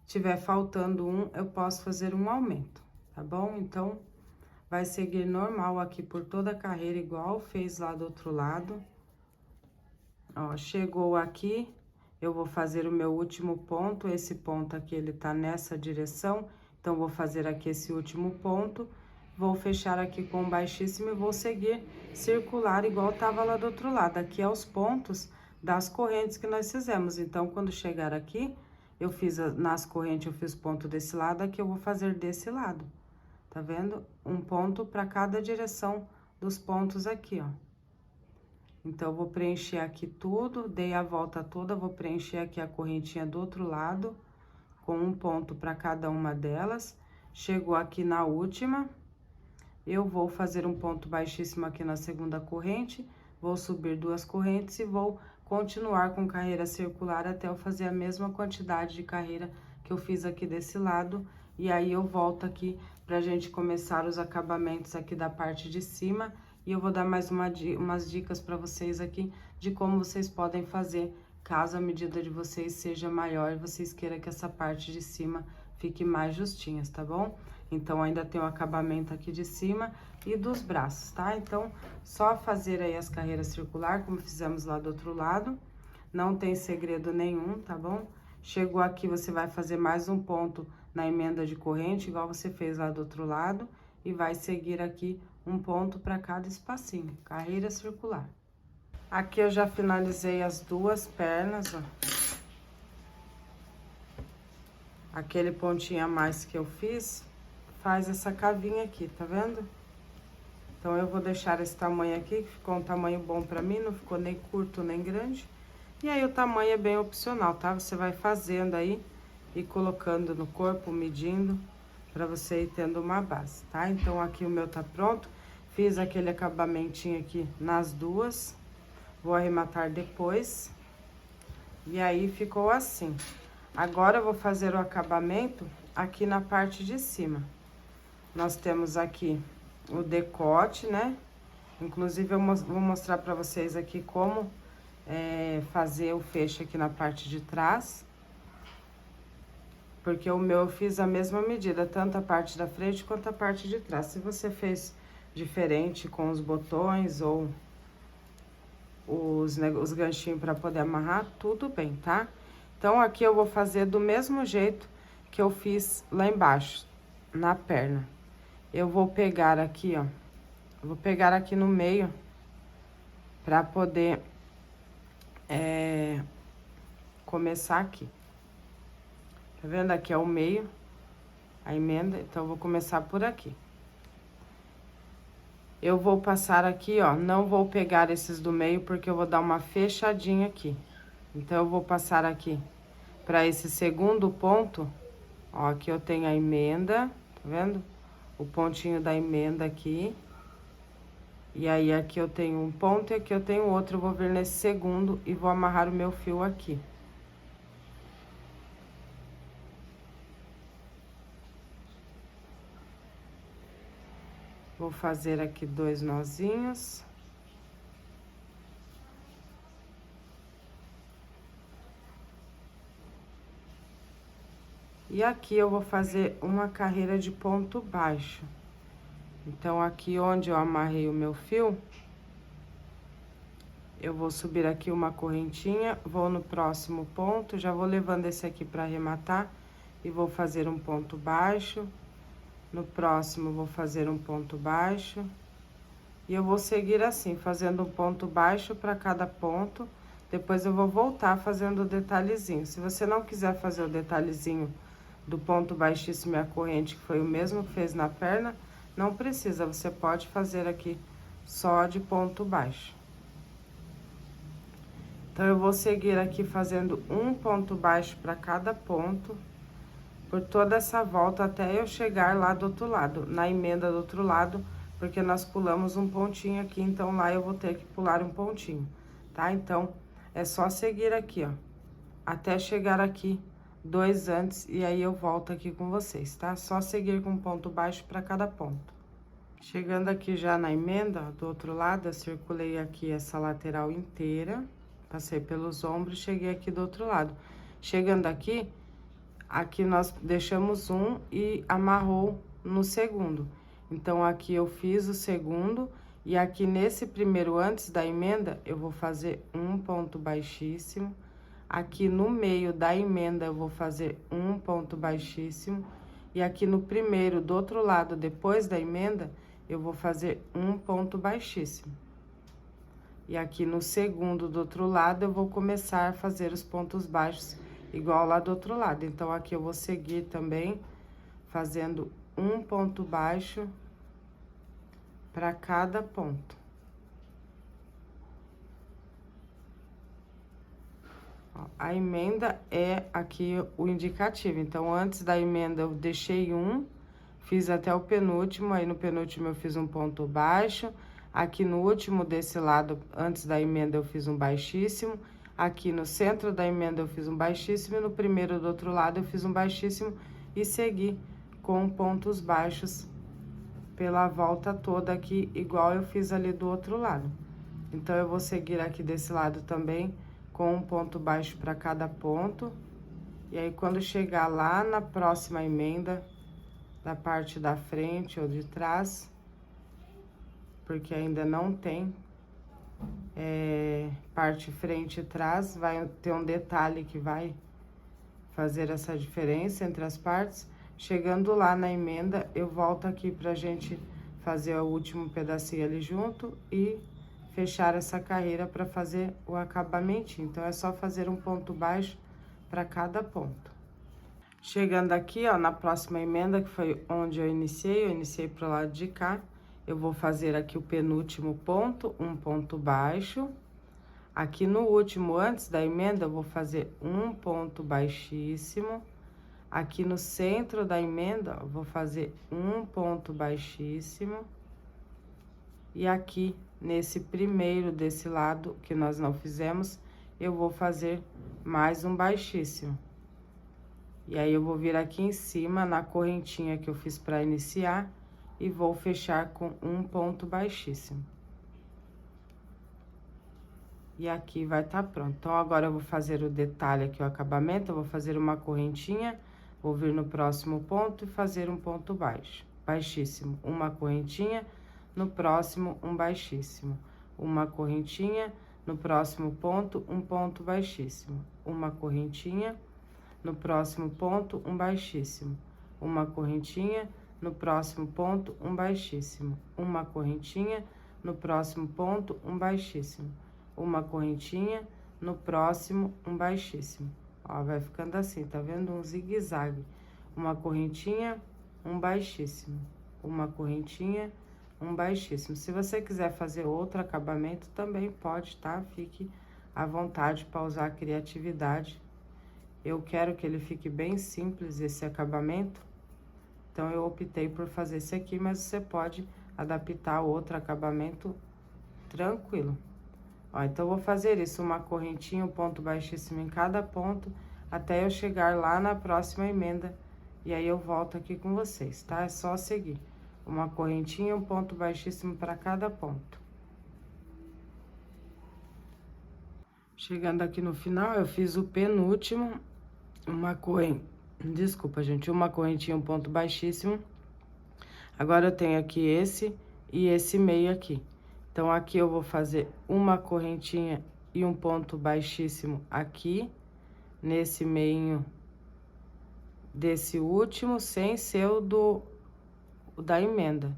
tiver faltando um, eu posso fazer um aumento, tá bom? Então, vai seguir normal aqui por toda a carreira, igual fez lá do outro lado. Ó, chegou aqui, eu vou fazer o meu último ponto. Esse ponto aqui, ele tá nessa direção, então, vou fazer aqui esse último ponto, vou fechar aqui com baixíssimo e vou seguir circular igual tava lá do outro lado. Aqui é os pontos das correntes que nós fizemos. Então, quando chegar aqui, eu fiz nas correntes, eu fiz ponto desse lado, aqui eu vou fazer desse lado, tá vendo? Um ponto para cada direção dos pontos aqui, ó. Então, eu vou preencher aqui tudo, dei a volta toda, vou preencher aqui a correntinha do outro lado, com um ponto para cada uma delas. Chegou aqui na última, eu vou fazer um ponto baixíssimo aqui na segunda corrente, vou subir 2 correntes e vou continuar com carreira circular até eu fazer a mesma quantidade de carreira que eu fiz aqui desse lado. E aí, eu volto aqui pra gente começar os acabamentos aqui da parte de cima. E eu vou dar mais umas dicas pra vocês aqui de como vocês podem fazer, caso a medida de vocês seja maior e vocês queiram que essa parte de cima fique mais justinhas, tá bom? Então, ainda tem o acabamento aqui de cima e dos braços, tá? Então, só fazer aí as carreiras circular, como fizemos lá do outro lado. Não tem segredo nenhum, tá bom? Chegou aqui, você vai fazer mais um ponto na emenda de corrente, igual você fez lá do outro lado. E vai seguir aqui um ponto para cada espacinho, carreira circular. Aqui eu já finalizei as 2 pernas, ó. Aquele pontinho a mais que eu fiz, faz essa cavinha aqui, tá vendo? Então, eu vou deixar esse tamanho aqui, que ficou um tamanho bom pra mim, não ficou nem curto nem grande. E aí, o tamanho é bem opcional, tá? Você vai fazendo aí e colocando no corpo, medindo, pra você ir tendo uma base, tá? Então, aqui o meu tá pronto. Fiz aquele acabamentinho aqui nas 2. Vou arrematar depois. E aí, ficou assim. Agora, eu vou fazer o acabamento aqui na parte de cima. Nós temos aqui o decote, né? Inclusive, eu vou mostrar pra vocês aqui como fazer o fecho aqui na parte de trás. Porque o meu eu fiz a mesma medida, tanto a parte da frente quanto a parte de trás. Se você fez diferente com os botões ou os ganchinhos para poder amarrar, tudo bem, tá? Então, aqui eu vou fazer do mesmo jeito que eu fiz lá embaixo, na perna. Eu vou pegar aqui, ó, vou pegar aqui no meio para poder começar aqui. Tá vendo? Aqui é o meio, a emenda, então eu vou começar por aqui. Eu vou passar aqui, ó, não vou pegar esses do meio porque eu vou dar uma fechadinha aqui. Então, eu vou passar aqui para esse segundo ponto, ó, aqui eu tenho a emenda, tá vendo? O pontinho da emenda aqui. E aí, aqui eu tenho um ponto e aqui eu tenho outro, eu vou vir nesse segundo e vou amarrar o meu fio aqui. Vou fazer aqui 2 nozinhos. E aqui eu vou fazer uma carreira de ponto baixo. Então, aqui onde eu amarrei o meu fio, eu vou subir aqui uma correntinha, vou no próximo ponto, já vou levando esse aqui pra arrematar e vou fazer um ponto baixo. No próximo, vou fazer um ponto baixo. E eu vou seguir assim, fazendo um ponto baixo para cada ponto. Depois eu vou voltar fazendo o detalhezinho. Se você não quiser fazer o detalhezinho do ponto baixíssimo e a corrente, que foi o mesmo que fez na perna, não precisa, você pode fazer aqui só de ponto baixo. Então, eu vou seguir aqui fazendo um ponto baixo para cada ponto, por toda essa volta até eu chegar lá do outro lado, na emenda do outro lado, porque nós pulamos um pontinho aqui, então lá eu vou ter que pular um pontinho, tá? Então, é só seguir aqui, ó, até chegar aqui 2 antes, e aí eu volto aqui com vocês, tá? Só seguir com ponto baixo para cada ponto. Chegando aqui já na emenda, ó, do outro lado, eu circulei aqui essa lateral inteira, passei pelos ombros, cheguei aqui do outro lado. Chegando aqui, aqui nós deixamos um e amarrou no segundo. Então, aqui eu fiz o segundo, e aqui nesse primeiro, antes da emenda, eu vou fazer um ponto baixíssimo. Aqui no meio da emenda, eu vou fazer um ponto baixíssimo. E aqui no primeiro, do outro lado, depois da emenda, eu vou fazer um ponto baixíssimo. E aqui no segundo, do outro lado, eu vou começar a fazer os pontos baixos, igual lá do outro lado. Então, aqui eu vou seguir também, fazendo um ponto baixo para cada ponto. Ó, a emenda é aqui o indicativo. Então, antes da emenda, eu deixei um, fiz até o penúltimo, aí no penúltimo eu fiz um ponto baixo. Aqui no último desse lado, antes da emenda, eu fiz um baixíssimo. Aqui no centro da emenda eu fiz um baixíssimo, e no primeiro do outro lado eu fiz um baixíssimo e segui com pontos baixos pela volta toda aqui, igual eu fiz ali do outro lado. Então, eu vou seguir aqui desse lado também com um ponto baixo para cada ponto. E aí, quando chegar lá na próxima emenda, da parte da frente ou de trás, porque ainda não tem parte frente e trás, vai ter um detalhe que vai fazer essa diferença entre as partes. Chegando lá na emenda, eu volto aqui pra gente fazer o último pedacinho ali junto e fechar essa carreira para fazer o acabamentinho. Então, é só fazer um ponto baixo para cada ponto. Chegando aqui, ó, na próxima emenda, que foi onde eu iniciei pro lado de cá. Eu vou fazer aqui o penúltimo ponto, um ponto baixo. Aqui no último, antes da emenda, eu vou fazer um ponto baixíssimo. Aqui no centro da emenda, eu vou fazer um ponto baixíssimo. E aqui, nesse primeiro desse lado, que nós não fizemos, eu vou fazer mais um baixíssimo. E aí, eu vou vir aqui em cima, na correntinha que eu fiz para iniciar, e vou fechar com um ponto baixíssimo. E aqui vai tá pronto. Então, agora eu vou fazer o detalhe aqui, o acabamento, eu vou fazer uma correntinha Vou vir no próximo ponto e fazer um ponto baixo, baixíssimo, uma correntinha, no próximo um baixíssimo, uma correntinha, no próximo ponto um ponto baixíssimo, uma correntinha, no próximo ponto um baixíssimo, uma correntinha, no próximo ponto um baixíssimo, uma correntinha, no próximo ponto um baixíssimo, uma correntinha, no próximo um baixíssimo. Ó, vai ficando assim, tá vendo? Um zigue-zague. Uma correntinha, um baixíssimo, uma correntinha, um baixíssimo. Se você quiser fazer outro acabamento, também pode, tá? Fique à vontade para usar a criatividade. Eu quero que ele fique bem simples, esse acabamento. Então, eu optei por fazer esse aqui, mas você pode adaptar outro acabamento tranquilo. Ó, então, eu vou fazer isso, uma correntinha, um ponto baixíssimo em cada ponto, até eu chegar lá na próxima emenda. E aí, eu volto aqui com vocês, tá? É só seguir. Uma correntinha, um ponto baixíssimo para cada ponto. Chegando aqui no final, eu fiz o penúltimo, uma correntinha. Desculpa, gente, uma correntinha, um ponto baixíssimo. Agora, eu tenho aqui esse e esse meio aqui. Então, aqui eu vou fazer uma correntinha e um ponto baixíssimo aqui, nesse meio desse último, sem ser o da emenda.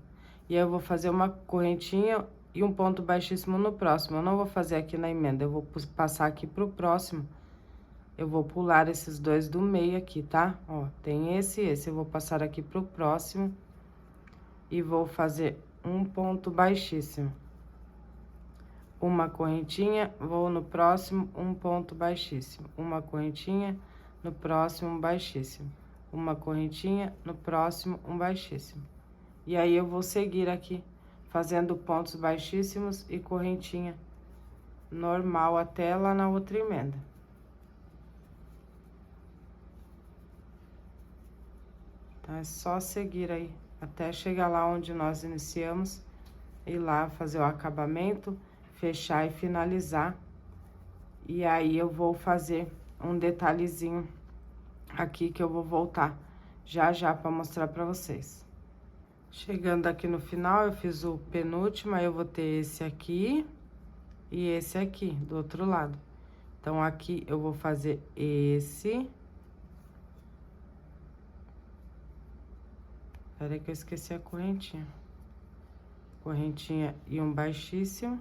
E aí, eu vou fazer uma correntinha e um ponto baixíssimo no próximo. Eu não vou fazer aqui na emenda, eu vou passar aqui pro próximo. Eu vou pular esses dois do meio aqui, tá? Ó, tem esse e esse. Eu vou passar aqui pro próximo e vou fazer um ponto baixíssimo. Uma correntinha, vou no próximo, um ponto baixíssimo. Uma correntinha, no próximo, um baixíssimo. Uma correntinha, no próximo, um baixíssimo. E aí, eu vou seguir aqui, fazendo pontos baixíssimos e correntinha normal até lá na outra emenda. Então, é só seguir aí, até chegar lá onde nós iniciamos, ir lá fazer o acabamento, fechar e finalizar. E aí, eu vou fazer um detalhezinho aqui que eu vou voltar já para mostrar pra vocês. Chegando aqui no final, eu fiz o penúltimo, aí eu vou ter esse aqui e esse aqui, do outro lado. Então, aqui eu vou fazer esse. Peraí que eu esqueci a correntinha. Correntinha e um baixíssimo.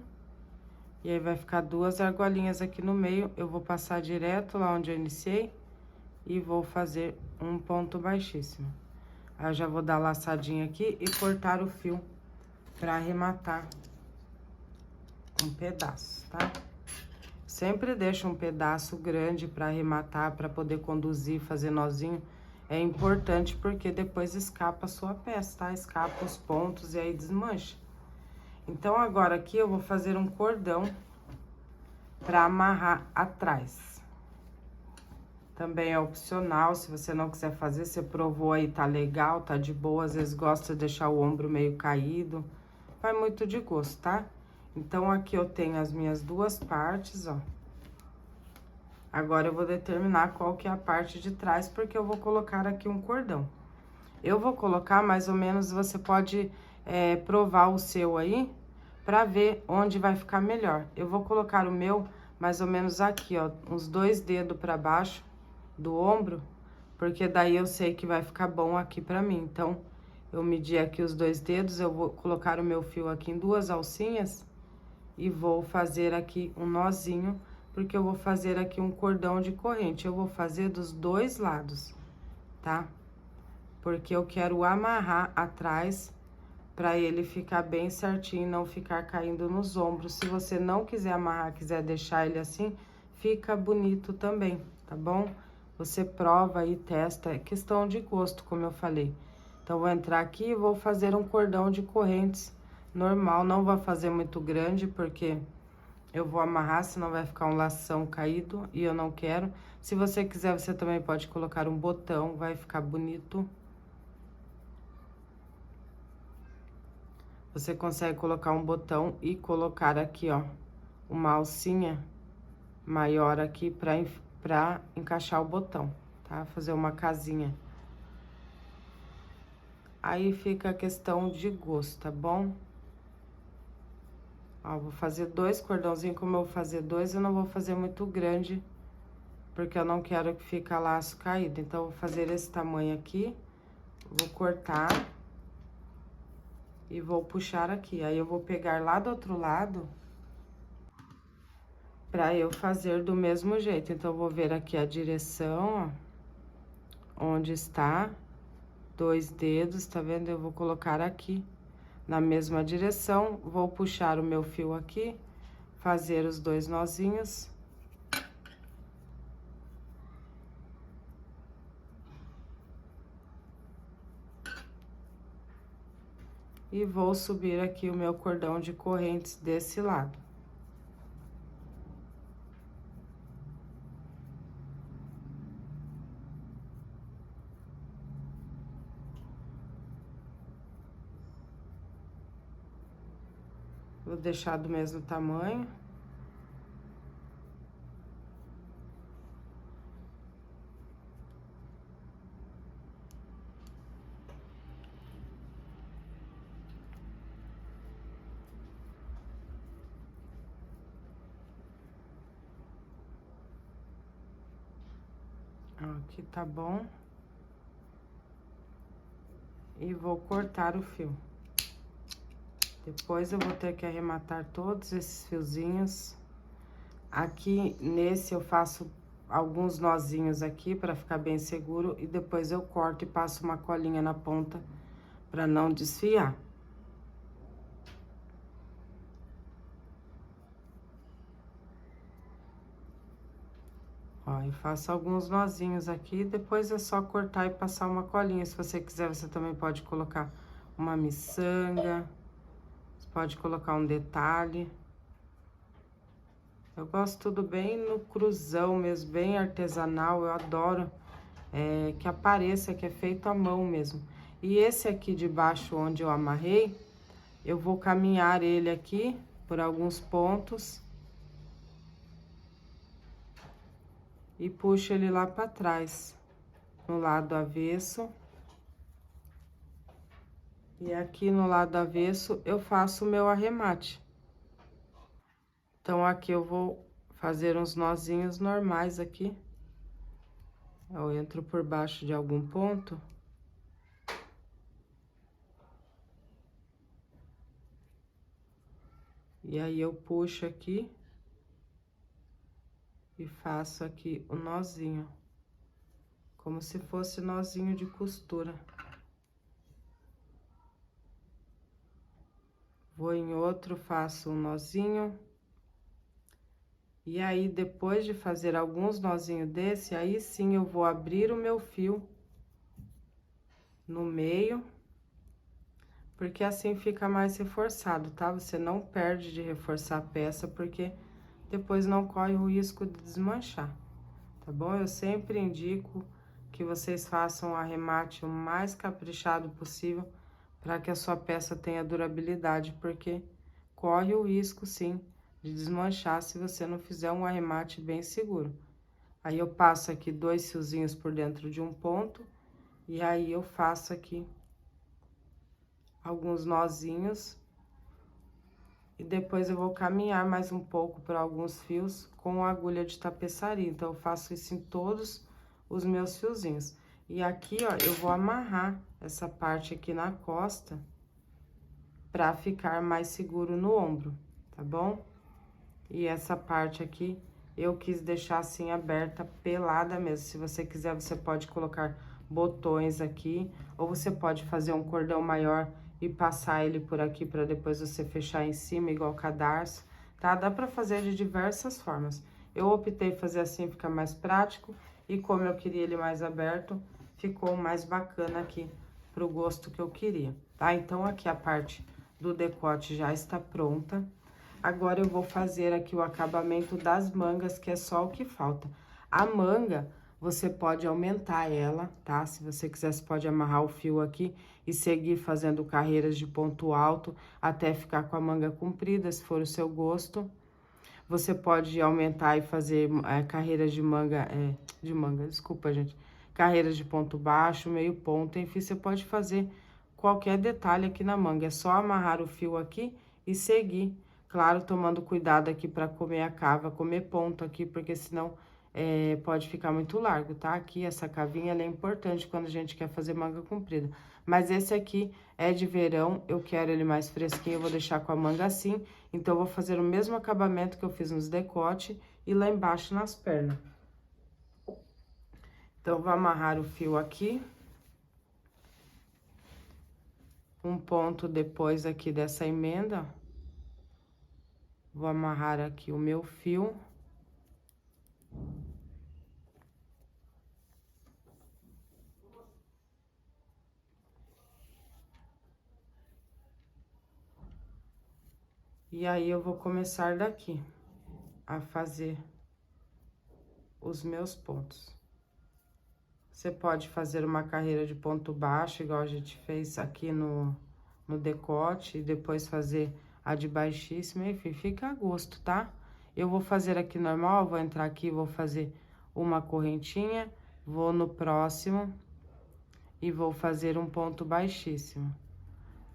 E aí, vai ficar duas argolinhas aqui no meio. Eu vou passar direto lá onde eu iniciei e vou fazer um ponto baixíssimo. Aí, eu já vou dar laçadinha aqui e cortar o fio pra arrematar um pedaço, tá? Sempre deixa um pedaço grande pra arrematar, pra poder conduzir, fazer nozinho. É importante porque depois escapa a sua peça, tá? Escapa os pontos e aí desmancha. Então, agora aqui eu vou fazer um cordão pra amarrar atrás. Também é opcional, se você não quiser fazer, você provou aí, tá legal, tá de boa. Às vezes gosta de deixar o ombro meio caído. Vai muito de gosto, tá? Então, aqui eu tenho as minhas duas partes, ó. Agora, eu vou determinar qual que é a parte de trás, porque eu vou colocar aqui um cordão. Eu vou colocar mais ou menos, você pode provar o seu aí, pra ver onde vai ficar melhor. Eu vou colocar o meu mais ou menos aqui, ó, uns 2 dedos pra baixo do ombro, porque daí eu sei que vai ficar bom aqui pra mim. Então, eu medi aqui os 2 dedos, eu vou colocar o meu fio aqui em 2 alcinhas e vou fazer aqui um nozinho, porque eu vou fazer aqui um cordão de corrente. Eu vou fazer dos 2 lados, tá? Porque eu quero amarrar atrás pra ele ficar bem certinho, não ficar caindo nos ombros. Se você não quiser amarrar, quiser deixar ele assim, fica bonito também, tá bom? Você prova e testa, é questão de gosto, como eu falei. Então, vou entrar aqui e vou fazer um cordão de correntes normal. Não vou fazer muito grande, porque eu vou amarrar, senão vai ficar um lação caído e eu não quero. Se você quiser, você também pode colocar um botão, vai ficar bonito. Você consegue colocar um botão e colocar aqui, ó, uma alcinha maior aqui pra encaixar o botão, tá? Fazer uma casinha Aí fica a questão de gosto, tá bom? Ó, vou fazer 2 cordãozinhos, como eu vou fazer 2, eu não vou fazer muito grande, porque eu não quero que fique laço caído. Então, eu vou fazer esse tamanho aqui, vou cortar e vou puxar aqui. Aí, eu vou pegar lá do outro lado pra eu fazer do mesmo jeito. Então, eu vou ver aqui a direção, ó, onde está 2 dedos, tá vendo? Eu vou colocar aqui na mesma direção, vou puxar o meu fio aqui, fazer os 2 nozinhos. E vou subir aqui o meu cordão de correntes desse lado. Vou deixar do mesmo tamanho. Aqui tá bom. E vou cortar o fio. Depois eu vou ter que arrematar todos esses fiozinhos. Aqui, nesse, eu faço alguns nozinhos aqui pra ficar bem seguro. E depois eu corto e passo uma colinha na ponta pra não desfiar. Ó, eu faço alguns nozinhos aqui, depois é só cortar e passar uma colinha. Se você quiser, você também pode colocar uma miçanga, você pode colocar um detalhe. Eu gosto tudo bem no cruzão mesmo, bem artesanal, eu adoro que apareça, que é feito à mão mesmo. E esse aqui de baixo, onde eu amarrei, eu vou caminhar ele aqui por alguns pontos. E puxo ele lá pra trás, no lado avesso. E aqui no lado avesso, eu faço o meu arremate. Então, aqui eu vou fazer uns nozinhos normais aqui. Eu entro por baixo de algum ponto. E aí, eu puxo aqui. E faço aqui o nozinho. Como se fosse nozinho de costura. Vou em outro, faço um nozinho. E aí, depois de fazer alguns nozinhos desse, aí sim eu vou abrir o meu fio no meio. Porque assim fica mais reforçado, tá? Você não perde de reforçar a peça, porque depois não corre o risco de desmanchar, tá bom? Eu sempre indico que vocês façam o arremate o mais caprichado possível para que a sua peça tenha durabilidade, porque corre o risco, sim, de desmanchar se você não fizer um arremate bem seguro. Aí, eu passo aqui 2 fiozinhos por dentro de um ponto, e aí eu faço aqui alguns nozinhos. E depois eu vou caminhar mais um pouco por alguns fios com agulha de tapeçaria. Então, eu faço isso em todos os meus fiozinhos. E aqui, ó, eu vou amarrar essa parte aqui na costa pra ficar mais seguro no ombro, tá bom? E essa parte aqui, eu quis deixar assim aberta, pelada mesmo. Se você quiser, você pode colocar botões aqui, ou você pode fazer um cordão maior e passar ele por aqui para depois você fechar em cima, igual cadarço, tá? Dá pra fazer de diversas formas. Eu optei fazer assim, fica mais prático, e como eu queria ele mais aberto, ficou mais bacana aqui pro gosto que eu queria, tá? Então, aqui a parte do decote já está pronta. Agora, eu vou fazer aqui o acabamento das mangas, que é só o que falta. A manga, você pode aumentar ela, tá? Se você quiser, você pode amarrar o fio aqui e seguir fazendo carreiras de ponto alto até ficar com a manga comprida, se for o seu gosto. Você pode aumentar e fazer carreiras de manga, desculpa, gente. Carreiras de ponto baixo, meio ponto, enfim, você pode fazer qualquer detalhe aqui na manga. É só amarrar o fio aqui e seguir. Claro, tomando cuidado aqui pra comer a cava, comer ponto aqui, porque senão pode ficar muito largo, tá? Aqui, essa cavinha, ela é importante quando a gente quer fazer manga comprida. Mas esse aqui é de verão, eu quero ele mais fresquinho, eu vou deixar com a manga assim. Então, eu vou fazer o mesmo acabamento que eu fiz nos decote e lá embaixo nas pernas. Então, vou amarrar o fio aqui. Um ponto depois aqui dessa emenda. Vou amarrar aqui o meu fio. E aí, eu vou começar daqui a fazer os meus pontos. Você pode fazer uma carreira de ponto baixo, igual a gente fez aqui no decote, e depois fazer a de baixíssima, enfim, fica a gosto, tá? Eu vou fazer aqui normal, vou entrar aqui, vou fazer uma correntinha, vou no próximo e vou fazer um ponto baixíssimo.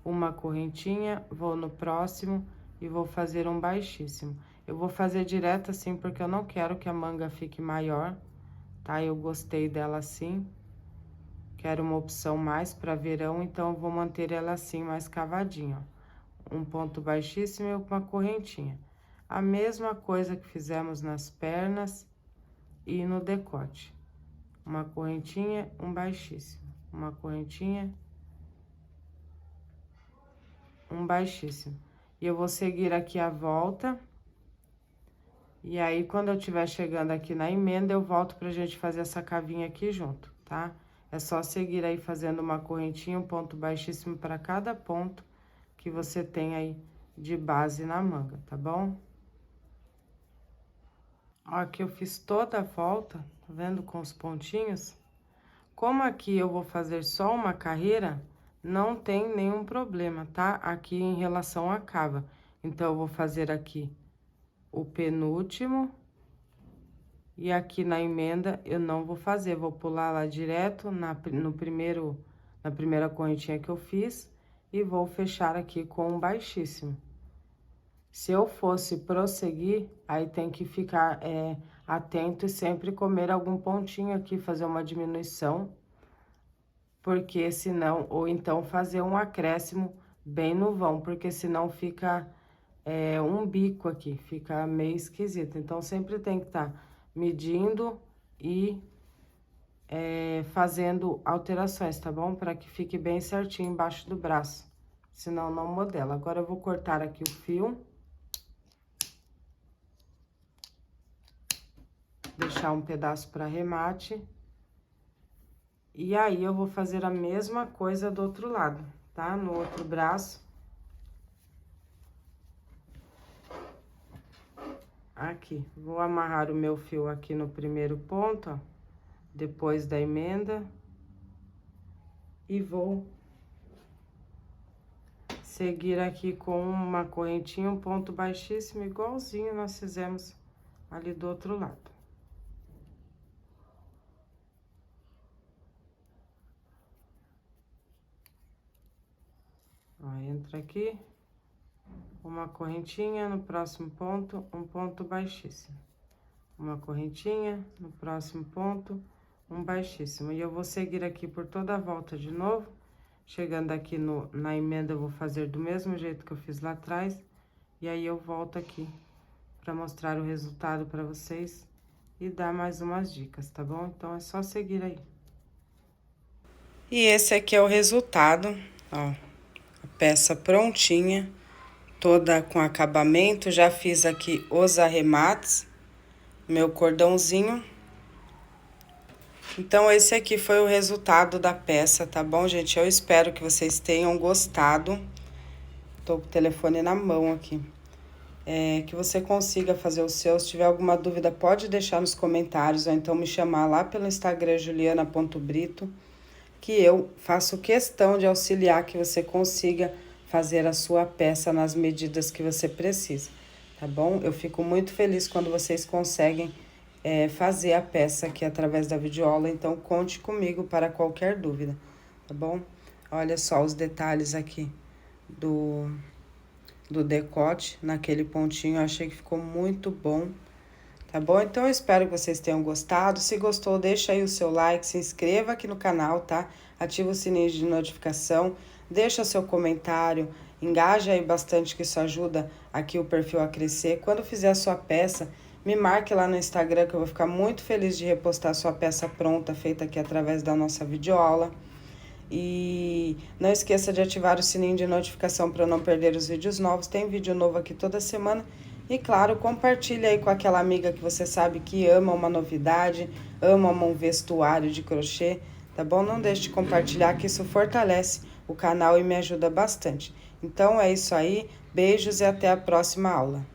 Uma correntinha, vou no próximo e vou fazer um baixíssimo. Eu vou fazer direto assim, porque eu não quero que a manga fique maior, tá? Eu gostei dela assim. Quero uma opção mais para verão, então eu vou manter ela assim, mais cavadinha, ó. Um ponto baixíssimo e uma correntinha. A mesma coisa que fizemos nas pernas e no decote. Uma correntinha, um baixíssimo. Uma correntinha, um baixíssimo. E eu vou seguir aqui a volta. E aí, quando eu estiver chegando aqui na emenda, eu volto pra gente fazer essa cavinha aqui junto, tá? É só seguir aí fazendo uma correntinha, um ponto baixíssimo para cada ponto que você tem aí de base na manga, tá bom? Ó, aqui eu fiz toda a volta, tá vendo? Com os pontinhos. Como aqui eu vou fazer só uma carreira, não tem nenhum problema, tá? Aqui em relação à cava. Então, eu vou fazer aqui o penúltimo. E aqui na emenda eu não vou fazer, vou pular lá direto na primeira correntinha que eu fiz e vou fechar aqui com um baixíssimo. Se eu fosse prosseguir, aí tem que ficar atento e sempre comer algum pontinho aqui, fazer uma diminuição, porque senão, ou então fazer um acréscimo bem no vão, porque senão fica um bico aqui, fica meio esquisito. Então, sempre tem que estar medindo e fazendo alterações, tá bom? Para que fique bem certinho embaixo do braço, senão não modela. Agora, eu vou cortar aqui o fio. Deixar um pedaço para remate. E aí, eu vou fazer a mesma coisa do outro lado, tá? No outro braço. Aqui, vou amarrar o meu fio aqui no primeiro ponto, ó, depois da emenda. E vou seguir aqui com uma correntinha, um ponto baixíssimo, igualzinho nós fizemos ali do outro lado. Ó, entra aqui. Uma correntinha, no próximo ponto, um ponto baixíssimo. Uma correntinha, no próximo ponto, um baixíssimo. E eu vou seguir aqui por toda a volta de novo. Chegando aqui na emenda, eu vou fazer do mesmo jeito que eu fiz lá atrás. E aí, eu volto aqui pra mostrar o resultado pra vocês e dar mais umas dicas, tá bom? Então, é só seguir aí. E esse aqui é o resultado, ó. A peça prontinha. Toda com acabamento, já fiz aqui os arremates, meu cordãozinho. Então, esse aqui foi o resultado da peça, tá bom, gente? Eu espero que vocês tenham gostado. Tô com o telefone na mão aqui. Que você consiga fazer o seu. Se tiver alguma dúvida, pode deixar nos comentários, ou então me chamar lá pelo Instagram, juliana.brito, que eu faço questão de auxiliar que você consiga fazer a sua peça nas medidas que você precisa, tá bom? Eu fico muito feliz quando vocês conseguem fazer a peça aqui através da videoaula, então conte comigo para qualquer dúvida, tá bom? Olha só os detalhes aqui do decote, naquele pontinho. Eu achei que ficou muito bom, tá bom? Então, eu espero que vocês tenham gostado. Se gostou, deixa aí o seu like, se inscreva aqui no canal, tá? Ativa o sininho de notificação, deixa seu comentário, engaja aí bastante, que isso ajuda aqui o perfil a crescer. Quando fizer a sua peça, me marque lá no Instagram, que eu vou ficar muito feliz de repostar a sua peça pronta, feita aqui através da nossa videoaula. E não esqueça de ativar o sininho de notificação para não perder os vídeos novos. Tem vídeo novo aqui toda semana. E claro, compartilhe aí com aquela amiga que você sabe que ama uma novidade, ama um vestuário de crochê, tá bom? Não deixe de compartilhar, que isso fortalece o canal e me ajuda bastante. Então é isso aí, beijos e até a próxima aula.